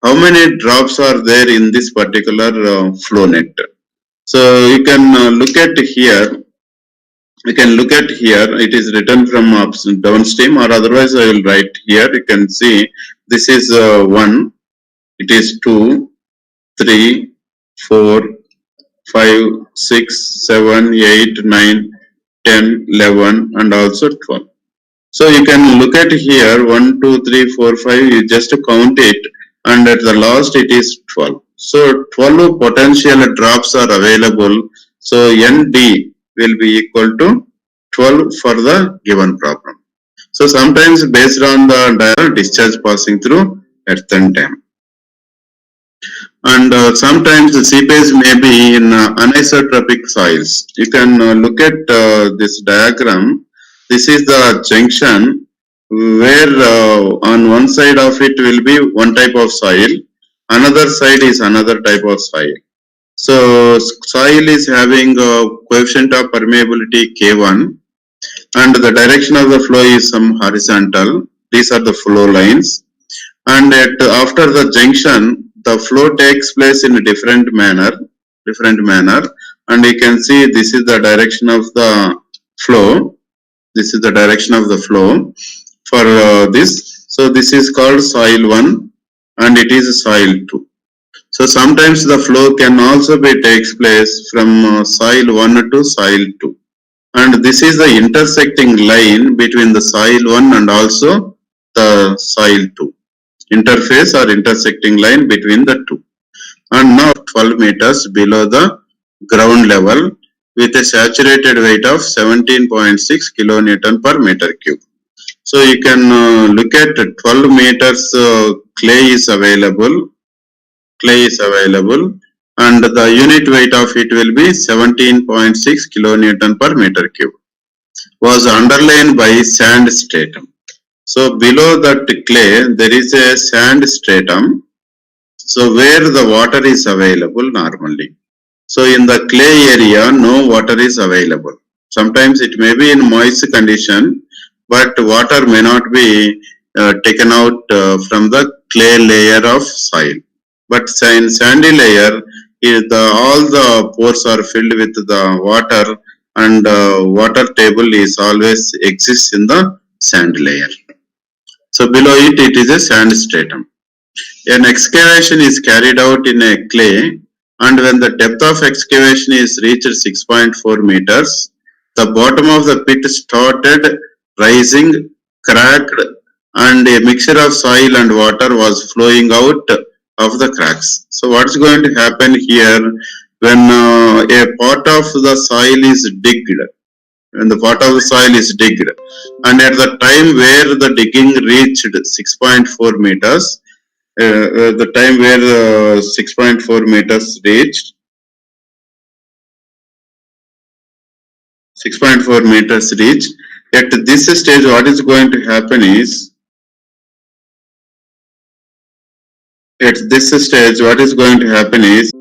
How many drops are there in this particular flow net? So you can look at here. You can look at here, it is written from downstream, or otherwise I will write here. You can see this is 1, it is 2, 3, 4, 5, 6, 7, 8, 9, 10, 11 and also 12. So you can look at here 1, 2, 3, 4, 5, you just count it and at the last it is 12. So 12 potential drops are available. So ND will be equal to 12 for the given problem. So sometimes based on the discharge passing through earthen dam. And sometimes the seepage may be in anisotropic soils. You can look at this diagram. This is the junction where on one side of it will be one type of soil, another side is another type of soil. So soil is having a coefficient of permeability K1 and the direction of the flow is some horizontal. These are the flow lines, and after the junction the flow takes place in a different manner, and you can see this is the direction of the flow. This is the direction of the flow for this. So this is called soil 1 and it is soil 2. So sometimes the flow can also be takes place from soil 1 to soil 2. And this is the intersecting line between the soil 1 and also the soil 2. Interface or intersecting line between the two. And now 12 meters below the ground level with a saturated weight of 17.6 kilonewton per meter cube. So you can look at 12 meters clay is available, and the unit weight of it will be 17.6 kilonewton per meter cube. Was underlain by sand stratum. So below that clay there is a sand stratum. So where the water is available normally. So in the clay area, no water is available. Sometimes it may be in moist condition, but water may not be taken out from the clay layer of soil. But in sandy layer, all the pores are filled with the water, and water table is always exists in the sand layer. So below it, it is a sand stratum. An excavation is carried out in a clay, and when the depth of excavation is reached 6.4 meters, the bottom of the pit started rising, cracked, and a mixture of soil and water was flowing out of the cracks. So, what's going to happen here when a part of the soil is digged? When the part of the soil is digged, and at the time where the digging reached 6.4 meters, the time where 6.4 meters reached, 6.4 meters reached. At this stage, what is going to happen is, at this stage, what is going to happen is,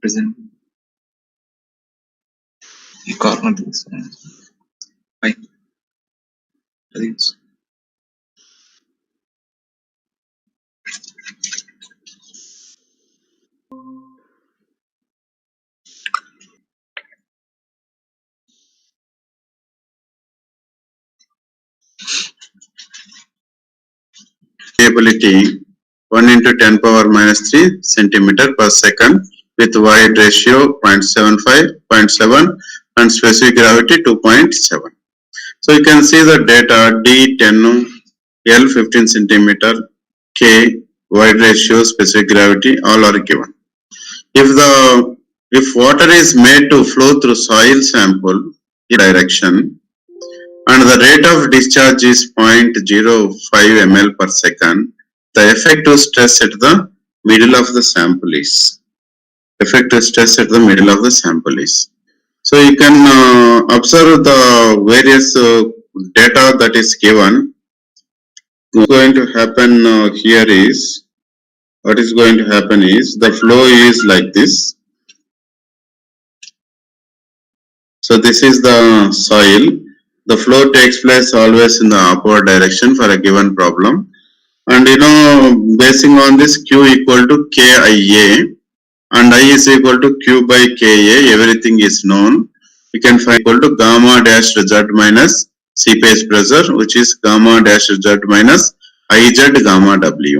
present ఈ corner తీసుకున్నాను Ability 1 into 10 power minus 3 centimeter per second with wide ratio 0.75, 0.7 and specific gravity 2.7. So you can see the data D10, L 15 centimeter, K wide ratio, specific gravity all are given. If water is made to flow through soil sample in direction and the rate of discharge is 0.05 ml per second, the effective stress at the middle of the sample is. Effective stress at the middle of the sample is. So you can observe the various data that is given. What's going to happen here is, what is going to happen is, the flow is like this. So this is the soil. The flow takes place always in the upward direction for a given problem. And basing on this, Q equal to KIA and I is equal to Q by Ka, everything is known. You can find equal to gamma dash Z minus C phase pressure, which is gamma dash Z minus IZ gamma W.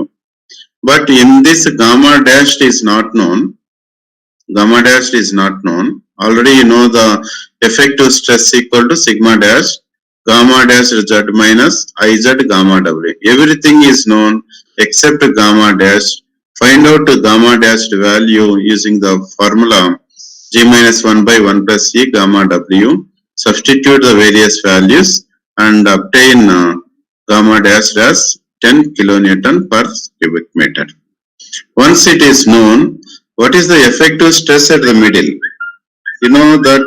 But in this gamma dash is not known. Gamma dash is not known. Already you know the effective stress equal to sigma dash gamma dash Z minus IZ gamma W. Everything is known except gamma dash. Find out the gamma dash value using the formula G minus 1 by 1 plus E gamma W. Substitute the various values and obtain gamma dash as 10 kilonewton per cubic meter. Once it is known, what is the effective stress at the middle? You know that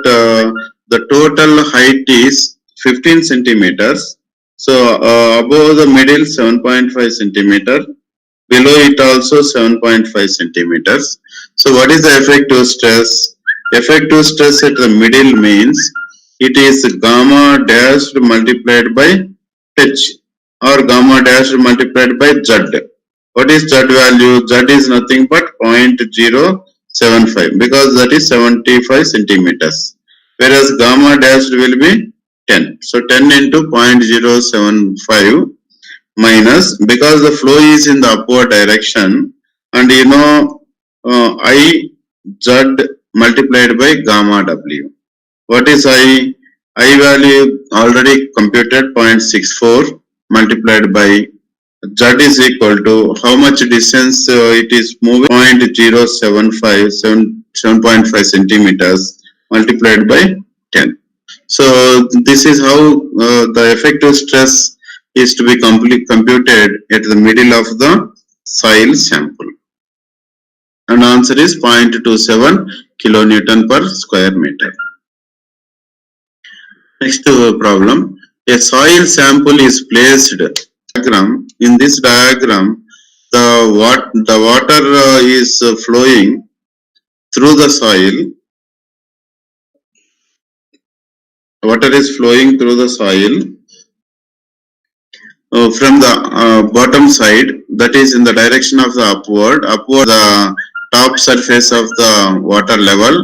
the total height is 15 centimeters. So above the middle 7.5 centimeter, below it also 7.5 centimeters. So what is the effective stress? Effective stress at the middle means it is gamma dashed multiplied by H or gamma dashed multiplied by Z. What is Z value? Z is nothing but 0.075 because that is 75 centimeters. Whereas gamma dashed will be 10. So 10 into 0.075 minus, because the flow is in the upward direction and I Z multiplied by gamma W. What is I? I value already computed 0.64 multiplied by Z is equal to how much distance it is moving, 0.075, 7.5 centimeters multiplied by 10. So this is how the effective stress is to be computed at the middle of the soil sample. And answer is 0.27 kilonewton per square meter. Next problem. A soil sample is placed. In this diagram, the water is flowing through the soil. Water is flowing through the soil from the bottom side, that is in the direction of the upward the top surface of the water level,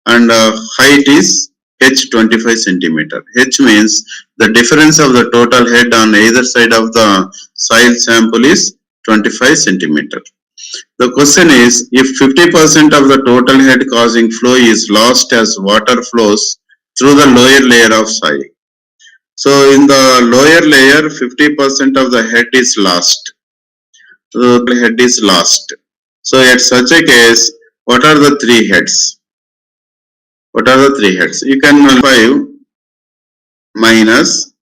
and height is H 25 centimeter. H means the difference of the total head on either side of the soil sample is 25 centimeter. The question is, if 50% of the total head causing flow is lost as water flows through the lower layer of soil. So in the lower layer, 50% of the head is lost. The head is lost. So at such a case, what are the three heads? What are the three heads? You can 5 minus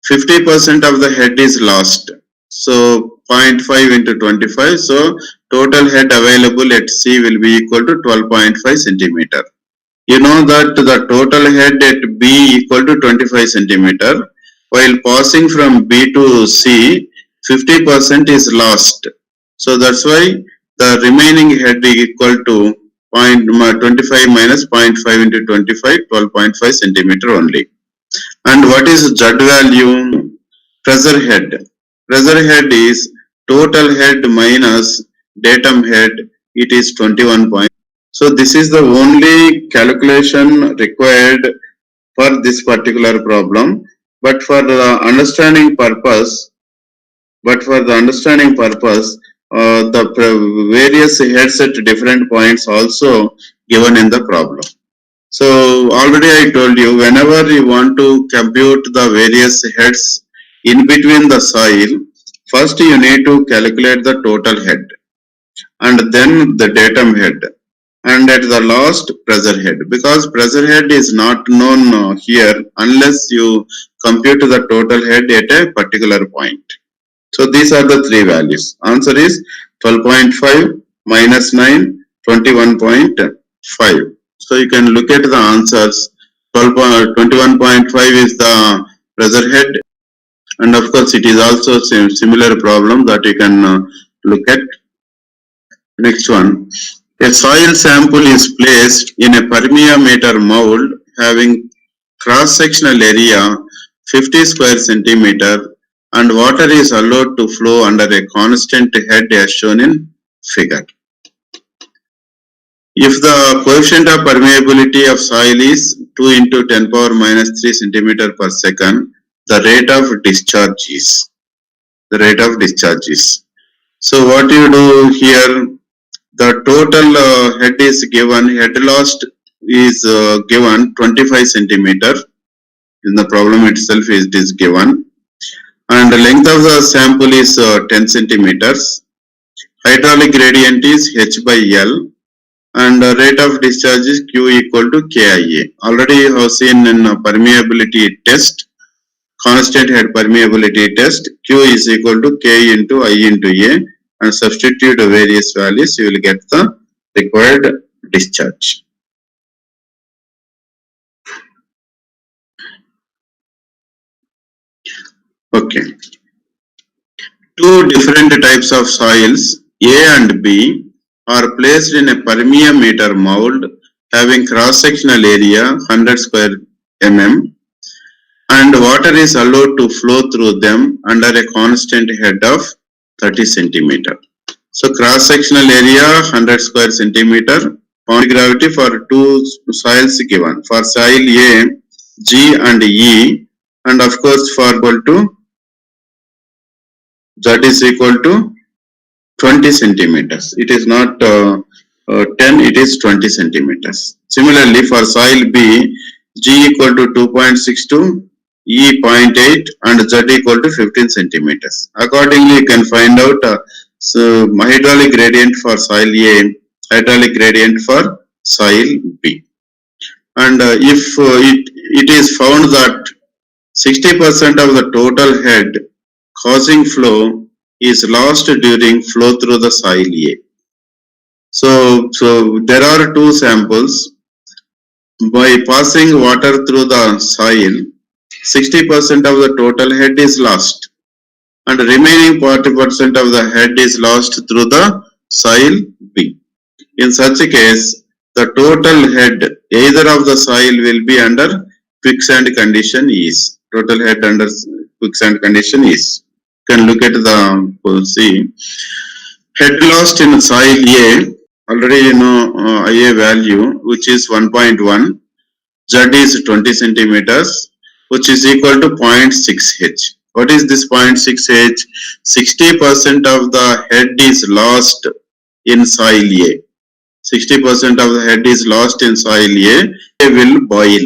50% of the head is lost. So 0.5 into 25. So total head available at C will be equal to 12.5 centimeter. You know that the total head at B equal to 25 centimeter. While passing from B to C, 50% is lost. So that's why the remaining head is equal to 25 minus 0.5 into 25, 12.5 centimeter only. And what is Z value? Pressure head. Pressure head is total head minus datum head. It is 21 point. So this is the only calculation required for this particular problem. But for the understanding purpose, the various heads at different points also given in the problem. So already I told you, whenever you want to compute the various heads in between the soil, first you need to calculate the total head and then the datum head and at the last pressure head, because pressure head is not known here unless you compute the total head at a particular point. So these are the three values. Answer is 12.5 minus 9, 21.5. So you can look at the answers. 21.5 is the pressure head, and of course it is also similar problem that you can look at. Next one. A soil sample is placed in a permeameter mold having cross-sectional area 50 square centimeter and water is allowed to flow under a constant head as shown in figure. If the coefficient of permeability of soil is 2 into 10 power minus 3 centimeter per second, the rate of discharge is. So what you do here, the total head is given, head loss is given 25 centimeter. In the problem itself it is given. And the length of the sample is 10 centimeters. Hydraulic gradient is H by L. And the rate of discharge is Q equal to KIA. Already you have seen in permeability test, constant head permeability test, Q is equal to K into I into A, and substitute various values, you will get the required discharge. Okay. Two different types of soils, A and B, are placed in a permeameter mold having cross-sectional area 100 square mm and water is allowed to flow through them under a constant head of 30 centimeter. So cross-sectional area 100 square centimeter, boundary gravity for two soils given. For soil A, G and E, and of course for equal to Z is equal to 20 centimeters. It is not 10, it is 20 centimeters. Similarly, for soil B, G equal to 2.62, E 0.8 and Z equal to 15 centimeters. Accordingly, you can find out hydraulic gradient for soil A, hydraulic gradient for soil B. And if it is found that 60% of the total head causing flow is lost during flow through the soil A. So there are two samples. By passing water through the soil, 60% of the total head is lost and remaining 40% of the head is lost through the soil B. In such a case, the total head either of the soil will be under quicksand condition is. Total head under quicksand condition is. You can look at the see head lost in soil A. Already you know IA value which is 1.1. Z is 20 centimeters, which is equal to 0.6 H. What is this 0.6 H? 60% of the head is lost in soil A. 60% of the head is lost in soil A. It will boil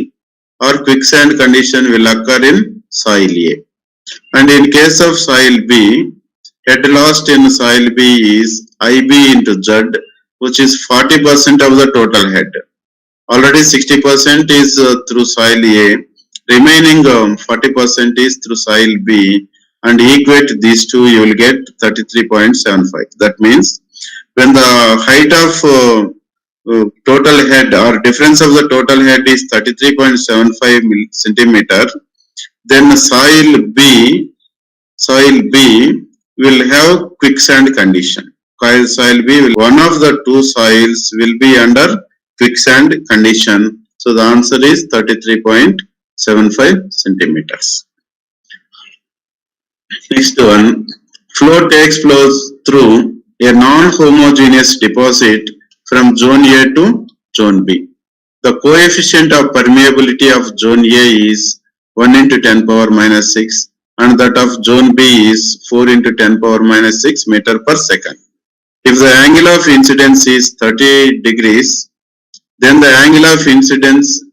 or quicksand condition will occur in soil A. And in case of soil B, head lost in soil B is IB into Z, which is 40% of the total head. Already 60% is through soil A, remaining 40% is through soil B, and equate these two, you will get 33.75. That means when the height of total head or difference of the total head is 33.75 centimeter, then soil B will have quicksand condition soil B, one of the two soils will be under quicksand condition. So the answer is 33.75 centimeters. Next one, flow takes flows through a non-homogeneous deposit from zone A to zone B. The coefficient of permeability of zone A is 1 into 10 power minus 6 and that of zone B is 4 into 10 power minus 6 meter per second. If the angle of incidence is 30 degrees, then the angle of incidence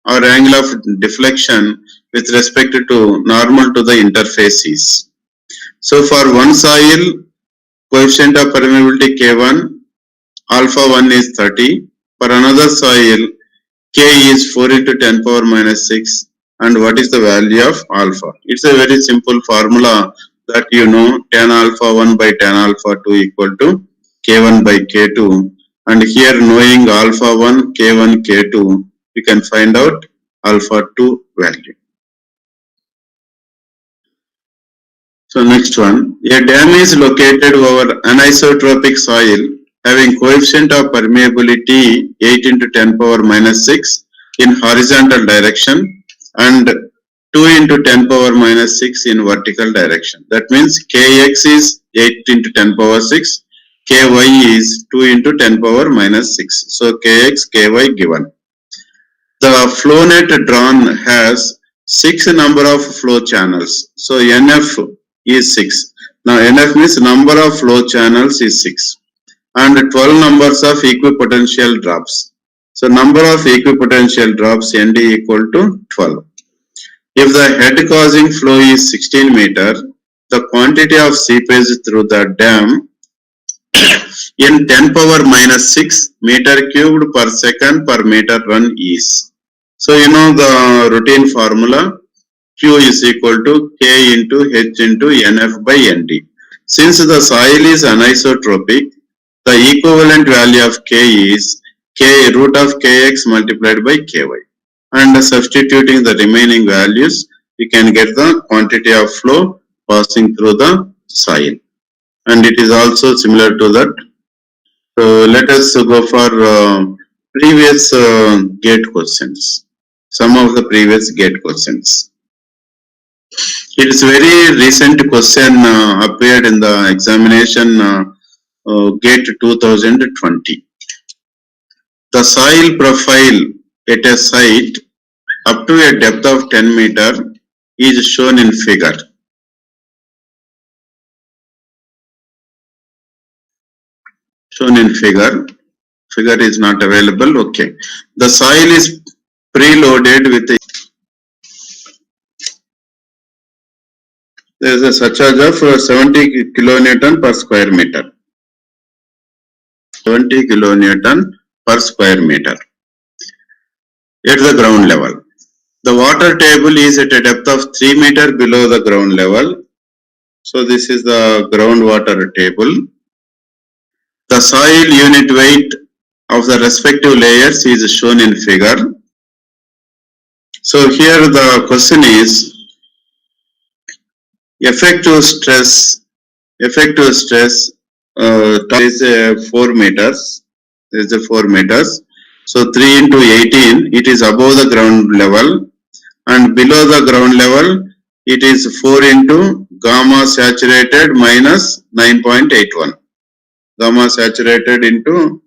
or angle of deflection with respect to normal to the interface is. So for one soil, coefficient of permeability K1, alpha 1 is 30. For another soil, K is 4 into 10 power minus 6. And what is the value of alpha? It's a very simple formula that you know, tan alpha 1 by tan alpha 2 equal to K1 by K2. And here knowing alpha 1, K1, K2, you can find out alpha 2 value. So next one, a dam is located over anisotropic soil having coefficient of permeability 8 into 10 power minus 6 in horizontal direction and 2 into 10 power minus 6 in vertical direction. That means Kx is 8 into 10 power 6, Ky is 2 into 10 power minus 6. So Kx, Ky given. The flow net drawn has 6 number of flow channels. So NF is 6. Now NF means number of flow channels is 6 and 12 numbers of equipotential drops. So number of equipotential drops ND equal to 12. If the head causing flow is 16 meter, the quantity of seepage through the dam in 10 power minus 6 meter cubed per second per meter run is. So you know the routine formula, Q is equal to K into H into NF by ND. Since the soil is anisotropic, the equivalent value of K is K root of Kx multiplied by Ky. And substituting the remaining values, we can get the quantity of flow passing through the soil. And it is also similar to that. So let us go for previous gate questions. Some of the previous gate questions. It is very recent question appeared in the examination gate 2020. The soil profile at a site up to a depth of 10 meter is shown in figure. Shown in figure. Figure is not available. Okay. The soil is preloaded with a there is a surcharge of 70 kilonewton per square meter. 70 kilonewton per square meter at the ground level. The water table is at a depth of 3 meter below the ground level. So this is the groundwater table. The soil unit weight of the respective layers is shown in figure. So here the question is effective stress is 4 meters. Is 4 meters. So 3 into 18, it is above the ground level, and below the ground level, it is 4 into gamma saturated minus 9.81. Gamma saturated into,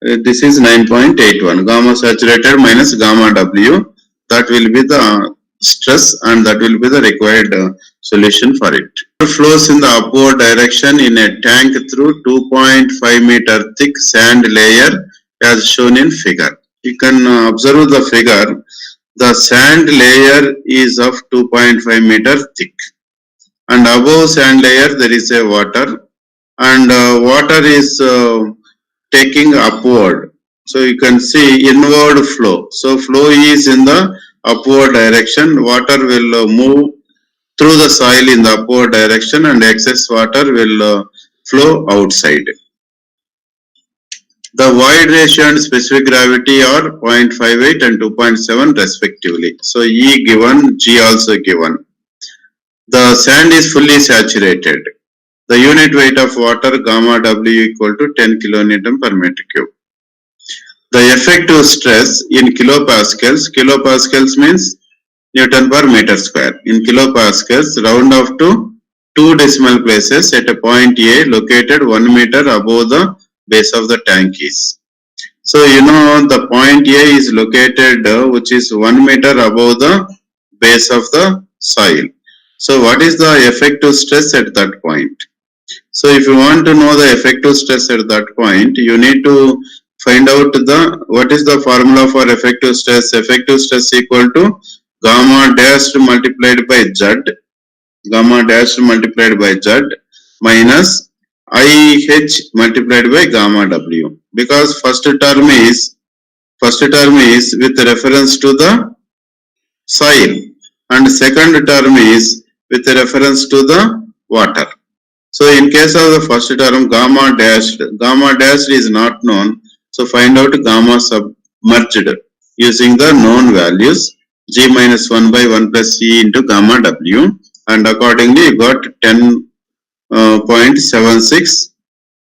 this is 9.81. Gamma saturated minus gamma W. That will be the stress and that will be the required solution for it. It flows in the upward direction in a tank through 2.5 meter thick sand layer as shown in figure. You can observe the figure. The sand layer is of 2.5 meter thick and above sand layer there is a water and water is taking upward. So you can see inward flow. So flow is in the upward direction. Water will move through the soil in the upward direction and excess water will flow outside. The void ratio and specific gravity are 0.58 and 2.7 respectively. So E given, G also given. The sand is fully saturated. The unit weight of water gamma W equal to 10 kilonewton per meter cube. The effective stress in kilopascals means Newton per meter square. In kilopascals, round off to two decimal places at a point A located 1 meter above the base of the tank is. So you know the point A is located which is 1 meter above the base of the soil. So what is the effective stress at that point? So if you want to know the effective stress at that point, you need to find out what is the formula for effective stress. Effective stress equal to gamma dashed multiplied by Z, gamma dashed multiplied by Z minus IH multiplied by gamma W. Because first term is with reference to the soil and second term is with reference to the water. So in case of the first term gamma dashed is not known. So find out gamma submerged using the known values G minus 1 by 1 plus E into gamma W, and accordingly you got 10.76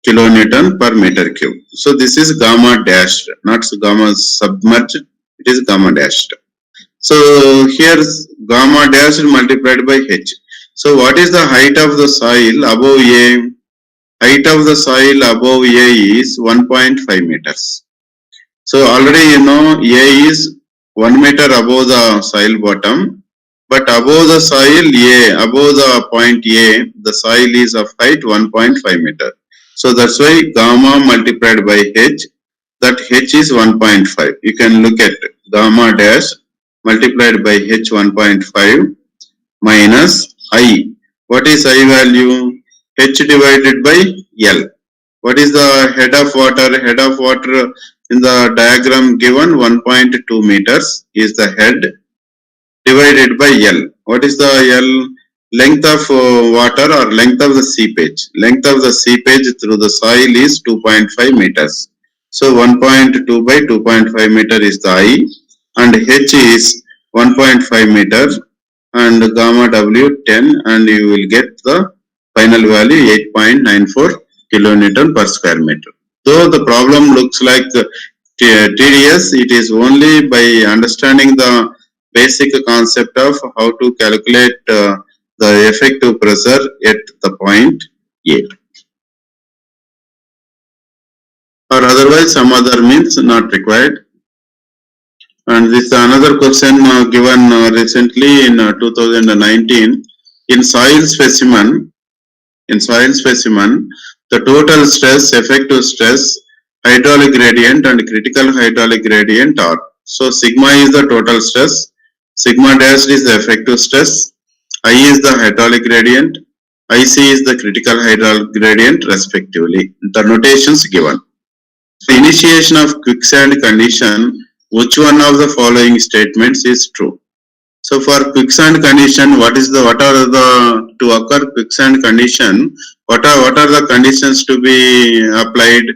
kilonewton per meter cube. So this is gamma dashed, not gamma submerged, it is gamma dashed. So here's gamma dashed multiplied by H. So what is the height of the soil above A? Height of the soil above A is 1.5 meters. So already you know A is 1 meter above the soil bottom, but above the soil A, above the point A, the soil is of height 1.5 meter. So that's why gamma multiplied by H, that H is 1.5. You can look at gamma dash multiplied by H 1.5 minus I. What is I value? H divided by L. What is the head of water? Head of water in the diagram given 1.2 meters is the head divided by L. What is the L? Length of water or length of the seepage. Length of the seepage through the soil is 2.5 meters. So 1.2 by 2.5 meter is the I, and H is 1.5 meter and gamma W 10, and you will get the final value 8.94 kilonewton per square meter. Though the problem looks like tedious, it is only by understanding the basic concept of how to calculate the effective pressure at the point A. Or otherwise some other means not required. And this is another question given recently in 2019. In soil specimen, the total stress, effective stress, hydraulic gradient and critical hydraulic gradient are. So sigma is the total stress, sigma dash is the effective stress, I is the hydraulic gradient, IC is the critical hydraulic gradient respectively. The notations given. Initiation of quicksand condition, which one of the following statements is true? So for quicksand condition, what are the to occur quicksand condition? What are the conditions to be applied?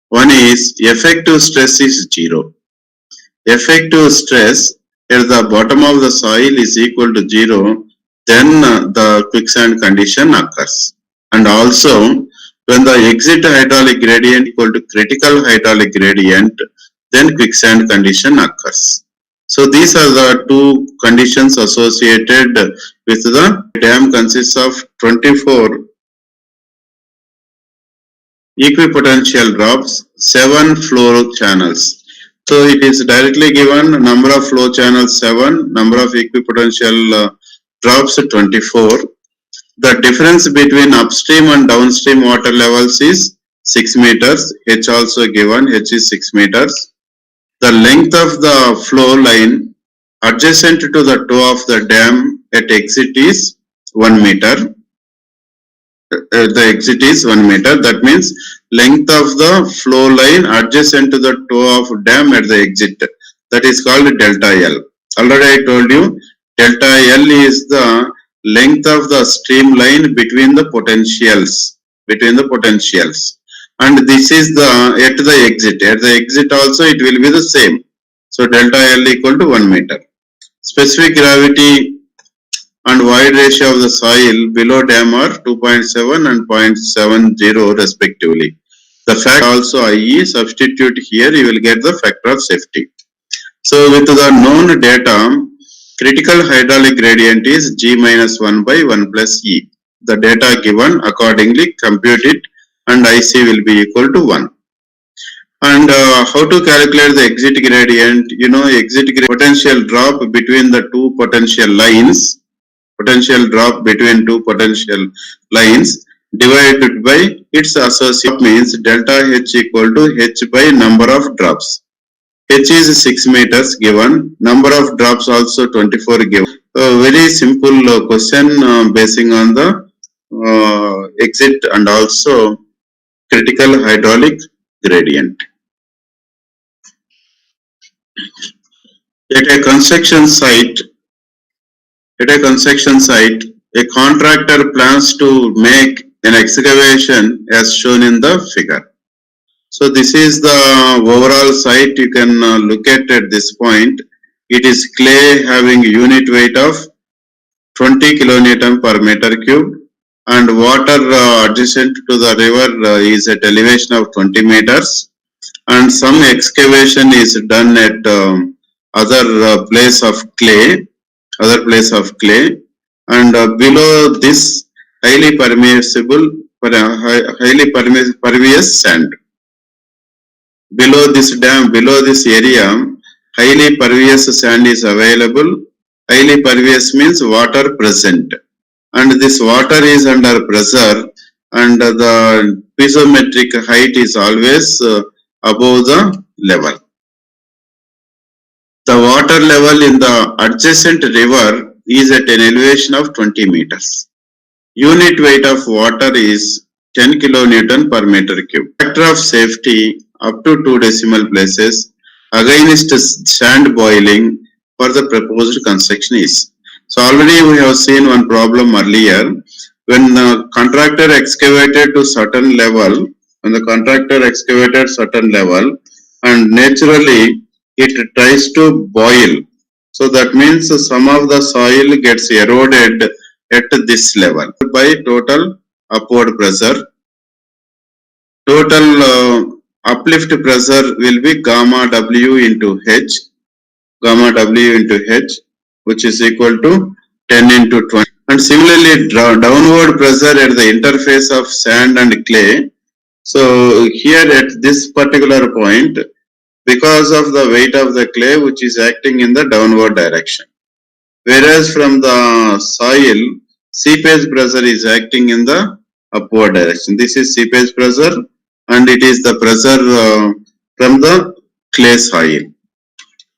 One is effective stress is 0. Effective stress at the bottom of the soil is equal to 0. Then the quicksand condition occurs. And also when the exit hydraulic gradient equal to critical hydraulic gradient, then quicksand condition occurs. So these are the two conditions associated with the dam. Consists of 24 equipotential drops, 7 flow channels. So it is directly given number of flow channels 7, number of equipotential drops 24. The difference between upstream and downstream water levels is 6 meters. H also given, H is 6 meters. The length of the flow line adjacent to the toe of the dam at exit is 1 meter. The exit is 1 meter. That means length of the flow line adjacent to the toe of dam at the exit. That is called delta L. Already I told you delta L is the length of the streamline between the potentials. And this is the at the exit. At the exit also it will be the same. So delta L equal to 1 meter. Specific gravity and void ratio of the soil below dam are 2.7 and 0.70 respectively. The fact also IE, substitute here, you will get the factor of safety. So with the known data, critical hydraulic gradient is G minus 1 by 1 plus E. The data given accordingly compute it and IC will be equal to 1. And how to calculate the exit gradient? You know, exit potential drop between the two potential lines, potential drop between two potential lines divided by its associate means delta H equal to H by number of drops. H is 6 meters given, number of drops also 24 given. Very simple question basing on the exit and also critical hydraulic gradient. At a construction site, a contractor plans to make an excavation as shown in the figure. So this is the overall site. You can look at this point. It is clay having unit weight of 20 kilonewton per meter cube, and water adjacent to the river is at elevation of 20 meters, and some excavation is done at other place of clay, and below this highly permeable, highly pervious sand. Below this area, highly pervious sand is available. Highly pervious means water present, and this water is under pressure, and the piezometric height is always above the level. The water level in the adjacent river is at an elevation of 20 meters. Unit weight of water is 10 kilonewton per meter cube. Factor of safety up to 2 decimal places against sand boiling for the proposed construction is. So already we have seen one problem earlier. When the contractor excavated to certain level, and naturally it tries to boil. So that means some of the soil gets eroded at this level by total upward pressure. Total uplift pressure will be gamma W into H, which is equal to 10 into 20. And similarly, downward pressure at the interface of sand and clay. So here at this particular point, because of the weight of the clay which is acting in the downward direction. Whereas from the soil, seepage pressure is acting in the upward direction. This is seepage pressure, and it is the pressure from the clay soil.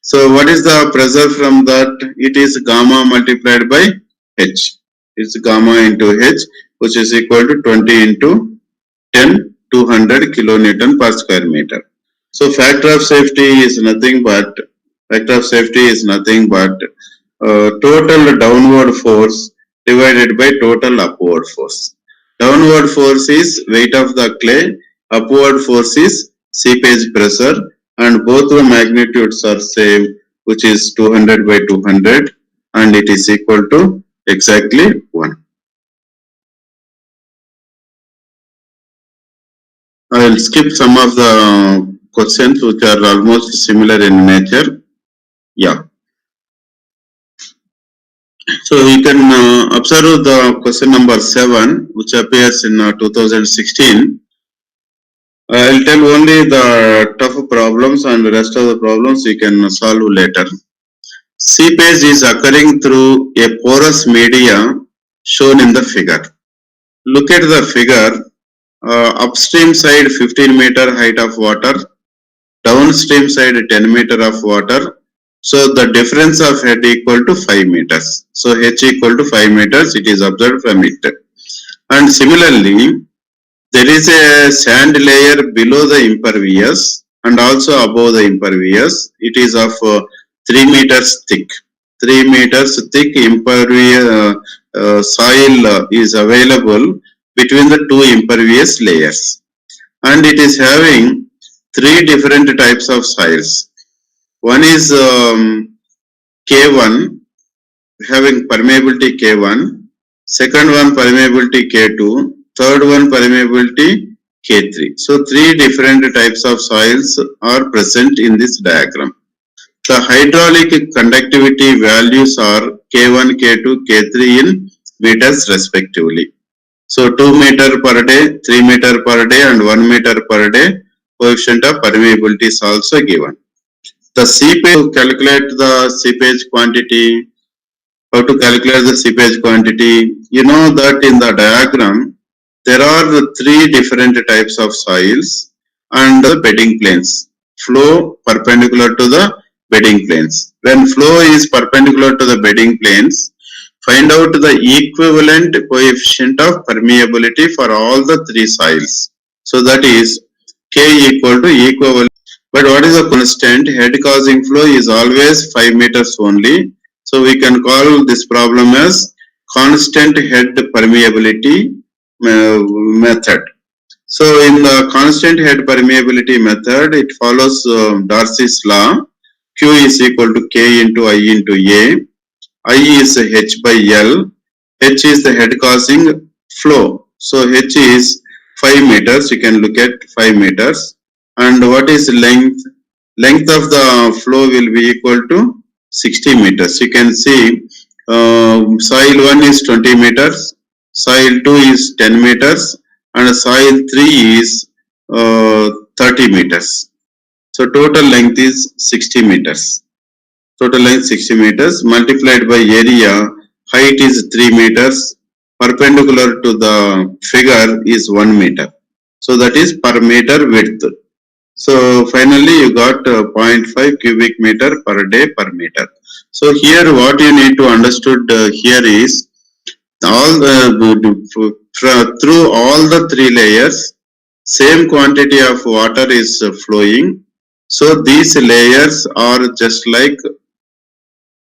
So what is the pressure from that? It is gamma multiplied by H. It's gamma into H, which is equal to 20 into 10, 200 kilonewton per square meter. So factor of safety is nothing but total downward force divided by total upward force. Downward force is weight of the clay, upward force is seepage pressure, and both the magnitudes are same, which is 200 by 200, and it is equal to exactly 1. I will skip some of the questions which are almost similar in nature. Yeah. So you can observe the question number 7, which appears in 2016. I'll tell only the tough problems, and the rest of the problems you can solve later. Seepage is occurring through a porous media shown in the figure. Look at the figure. Upstream side 15 meter height of water, downstream side 10 meter of water. So the difference of head equal to 5 meters. So H equal to 5 meters, it is observed from it. And similarly, there is a sand layer below the impervious and also above the impervious. It is of 3 meters thick. 3 meters thick impervious soil is available between the two impervious layers. And it is having 3 different types of soils. One is K1, having permeability K1, second one permeability K2, third one permeability K3. So three different types of soils are present in this diagram. The hydraulic conductivity values are K1, K2, K3 in meters respectively. So 2 meter per day, 3 meter per day and 1 meter per day coefficient of permeability is also given. The seepage, to calculate the seepage quantity, how to calculate the seepage quantity, you know that in the diagram there are three different types of soils and the bedding planes. Flow perpendicular to the bedding planes. When flow is perpendicular to the bedding planes, find out the equivalent coefficient of permeability for all the three soils. So that is K equal to equivalent. But what is the constant? Head causing flow is always 5 meters only. So we can call this problem as constant head permeability method. So in the constant head permeability method, it follows Darcy's law. Q is equal to K into I into A. I is H by L. H is the head causing flow. So H is 5 meters. You can look at 5 meters. And what is length? Length of the flow will be equal to 60 meters. You can see soil 1 is 20 meters, soil 2 is 10 meters, and soil 3 is 30 meters. So total length is 60 meters. Total length 60 meters multiplied by area, height is 3 meters, perpendicular to the figure is 1 meter. So that is per meter width. So finally you got 0.5 cubic meter per day per meter. So here what you need to understood here is all through all the three layers, same quantity of water is flowing. So these layers are just like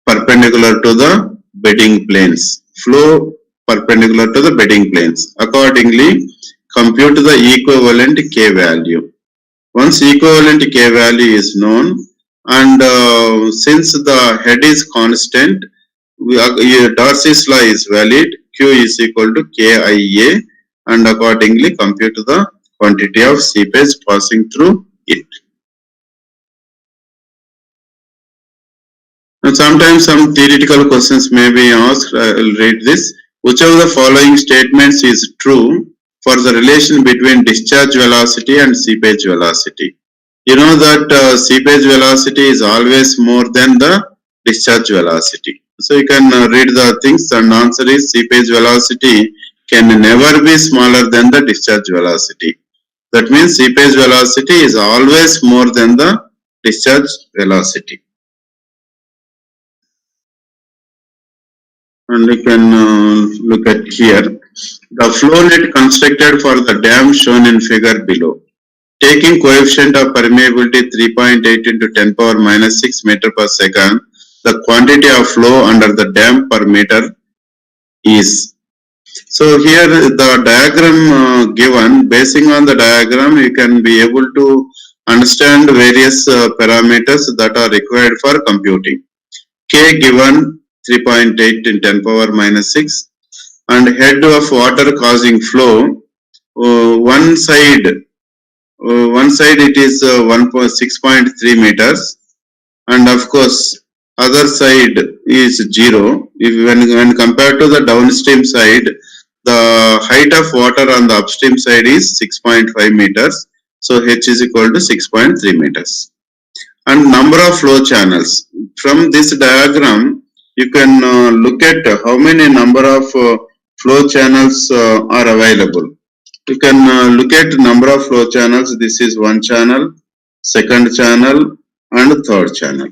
perpendicular to the bedding planes. Flow perpendicular to the bedding planes. Accordingly, compute the equivalent K value. Once equivalent K value is known, and since the head is constant, Darcy's law is valid. Q is equal to KIA, and accordingly compute the quantity of seepage passing through it. And sometimes some theoretical questions may be asked. I will read this. Which of the following statements is true for the relation between discharge velocity and seepage velocity? You know that seepage velocity is always more than the discharge velocity. So you can read the things, and answer is seepage velocity can never be smaller than the discharge velocity. That means seepage velocity is always more than the discharge velocity. And we can look at here. The flow net constructed for the dam shown in figure below. Taking coefficient of permeability 3.8 into 10 power minus 6 meter per second, the quantity of flow under the dam per meter is. So here the diagram given, basing on the diagram, you can be able to understand various parameters that are required for computing. K given 3.8 in 10 power minus 6, and head of water causing flow, one side it is 6.3 meters, and of course other side is 0. If when compared to the downstream side, the height of water on the upstream side is 6.5 meters. So H is equal to 6.3 meters. And number of flow channels. From this diagram, you can look at how many number of flow channels are available. You can look at number of flow channels. This is one channel, second channel, and third channel.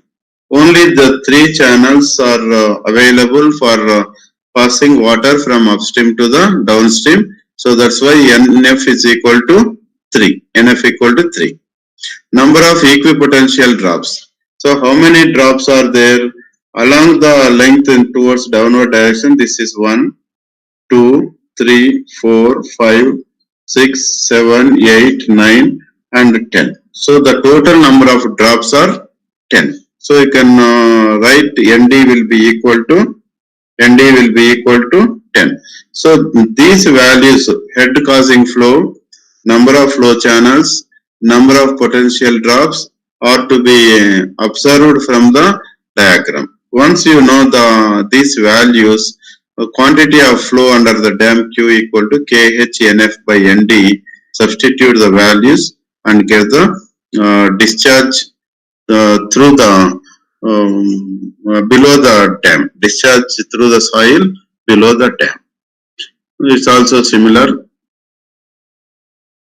Only the three channels are available for passing water from upstream to the downstream. So that's why NF is equal to 3. NF equal to 3. Number of equipotential drops. So how many drops are there along the length and towards downward direction? This is 1, 2, 3, 4, 5, 6, 7, 8, 9 and 10. So the total number of drops are 10. So you can write ND will be equal to Nd will be equal to 10. So these values, head causing flow, number of flow channels, number of potential drops are to be observed from the diagram. Once you know these values, quantity of flow under the dam Q equal to KHNF by ND, substitute the values and get the discharge through the below the dam, discharge through the soil below the dam. It's also similar,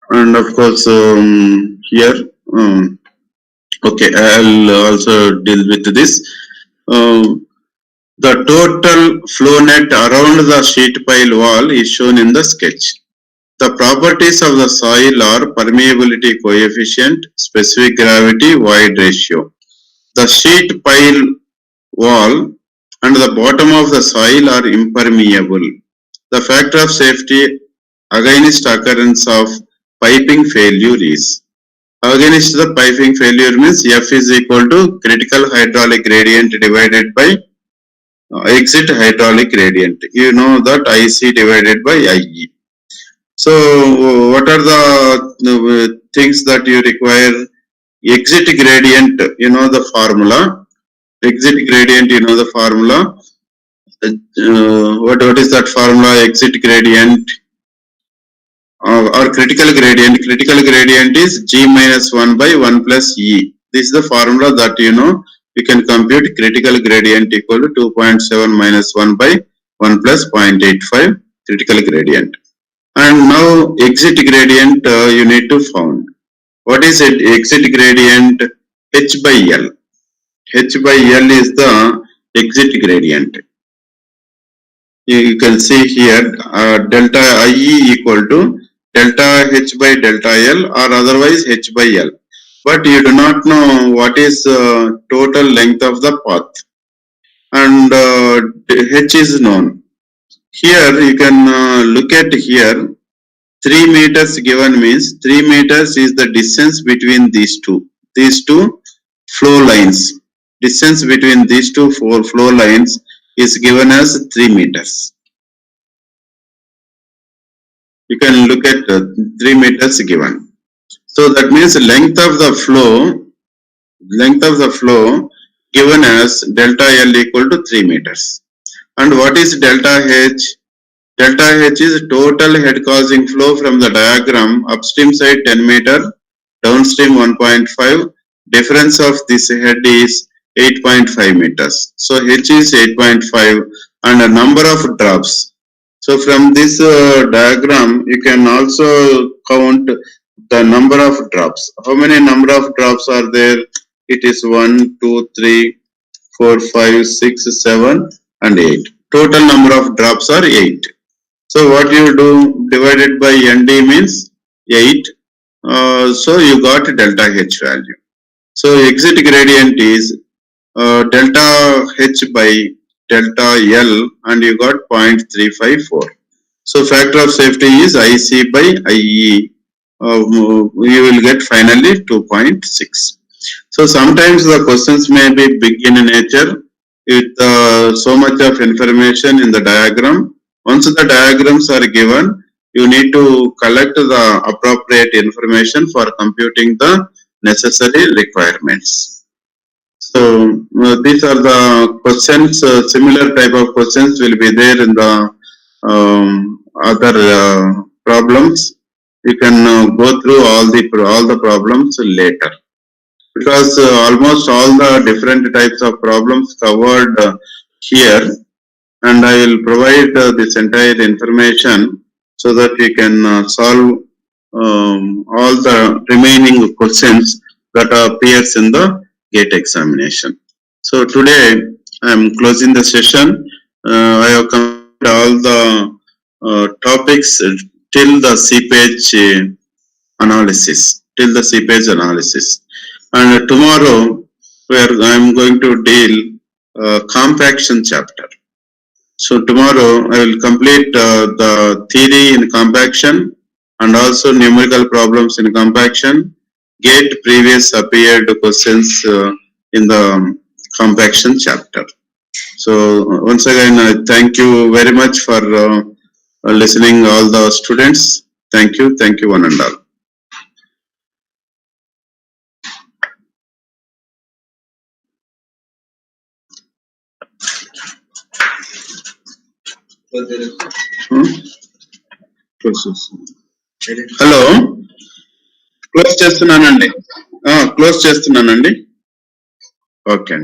and of course here okay, I'll also deal with this. The total flow net around the sheet pile wall is shown in the sketch. The properties of the soil are permeability coefficient, specific gravity, void ratio. The sheet pile wall and the bottom of the soil are impermeable. The factor of safety against occurrence of piping failure is, against the piping failure means F is equal to critical hydraulic gradient divided by exit hydraulic gradient. You know that IC divided by IE. So what are the things that you require? Exit gradient, you know the formula. Exit gradient, you know the formula. What is that formula? Exit gradient or critical gradient. Critical gradient is G minus 1 by 1 plus E. This is the formula that you know. You can compute critical gradient equal to 2.7 minus 1 by 1 plus 0.85 critical gradient. And now exit gradient you need to found. What is it? Exit gradient H by L. H by L is the exit gradient. You can see here delta IE equal to delta H by delta L or otherwise H by L. But you do not know what is total length of the path, and H is known. Here you can look at here 3 meters given means 3 meters is the distance between these two flow lines. Distance between these two flow lines is given as 3 meters. You can look at 3 meters given. So that means length of the flow given as delta L equal to 3 meters. And what is delta H? Delta H is total head causing flow from the diagram. Upstream side 10 meter, downstream 1.5. Difference of this head is 8.5 meters. So H is 8.5 and a number of drops. So from this diagram you can also count the number of drops. How many number of drops are there? It is 1, 2, 3, 4, 5, 6, 7 and 8. Total number of drops are 8. So what you do, divided by ND means 8. So you got delta H value. So exit gradient is delta H by delta L and you got 0.354. So factor of safety is IC by IE. You will get finally 2.6. So sometimes the questions may be big in nature with so much of information in the diagram. Once the diagrams are given, you need to collect the appropriate information for computing the necessary requirements. So these are the questions. Similar type of questions will be there in the other problems. You can go through all the problems later, because almost all the different types of problems covered here, and I will provide this entire information so that we can solve all the remaining questions that appears in the GATE examination. So today I am closing the session. I have completed all the topics till the seepage analysis, and tomorrow I am going to deal compaction chapter. So tomorrow I will complete the theory in compaction and also numerical problems in compaction, GATE previous appeared questions in the compaction chapter. So once again, I thank you very much for listening, all the students. Thank you, one and all. Hello, close చేస్తున్నానండి. Okay అండి.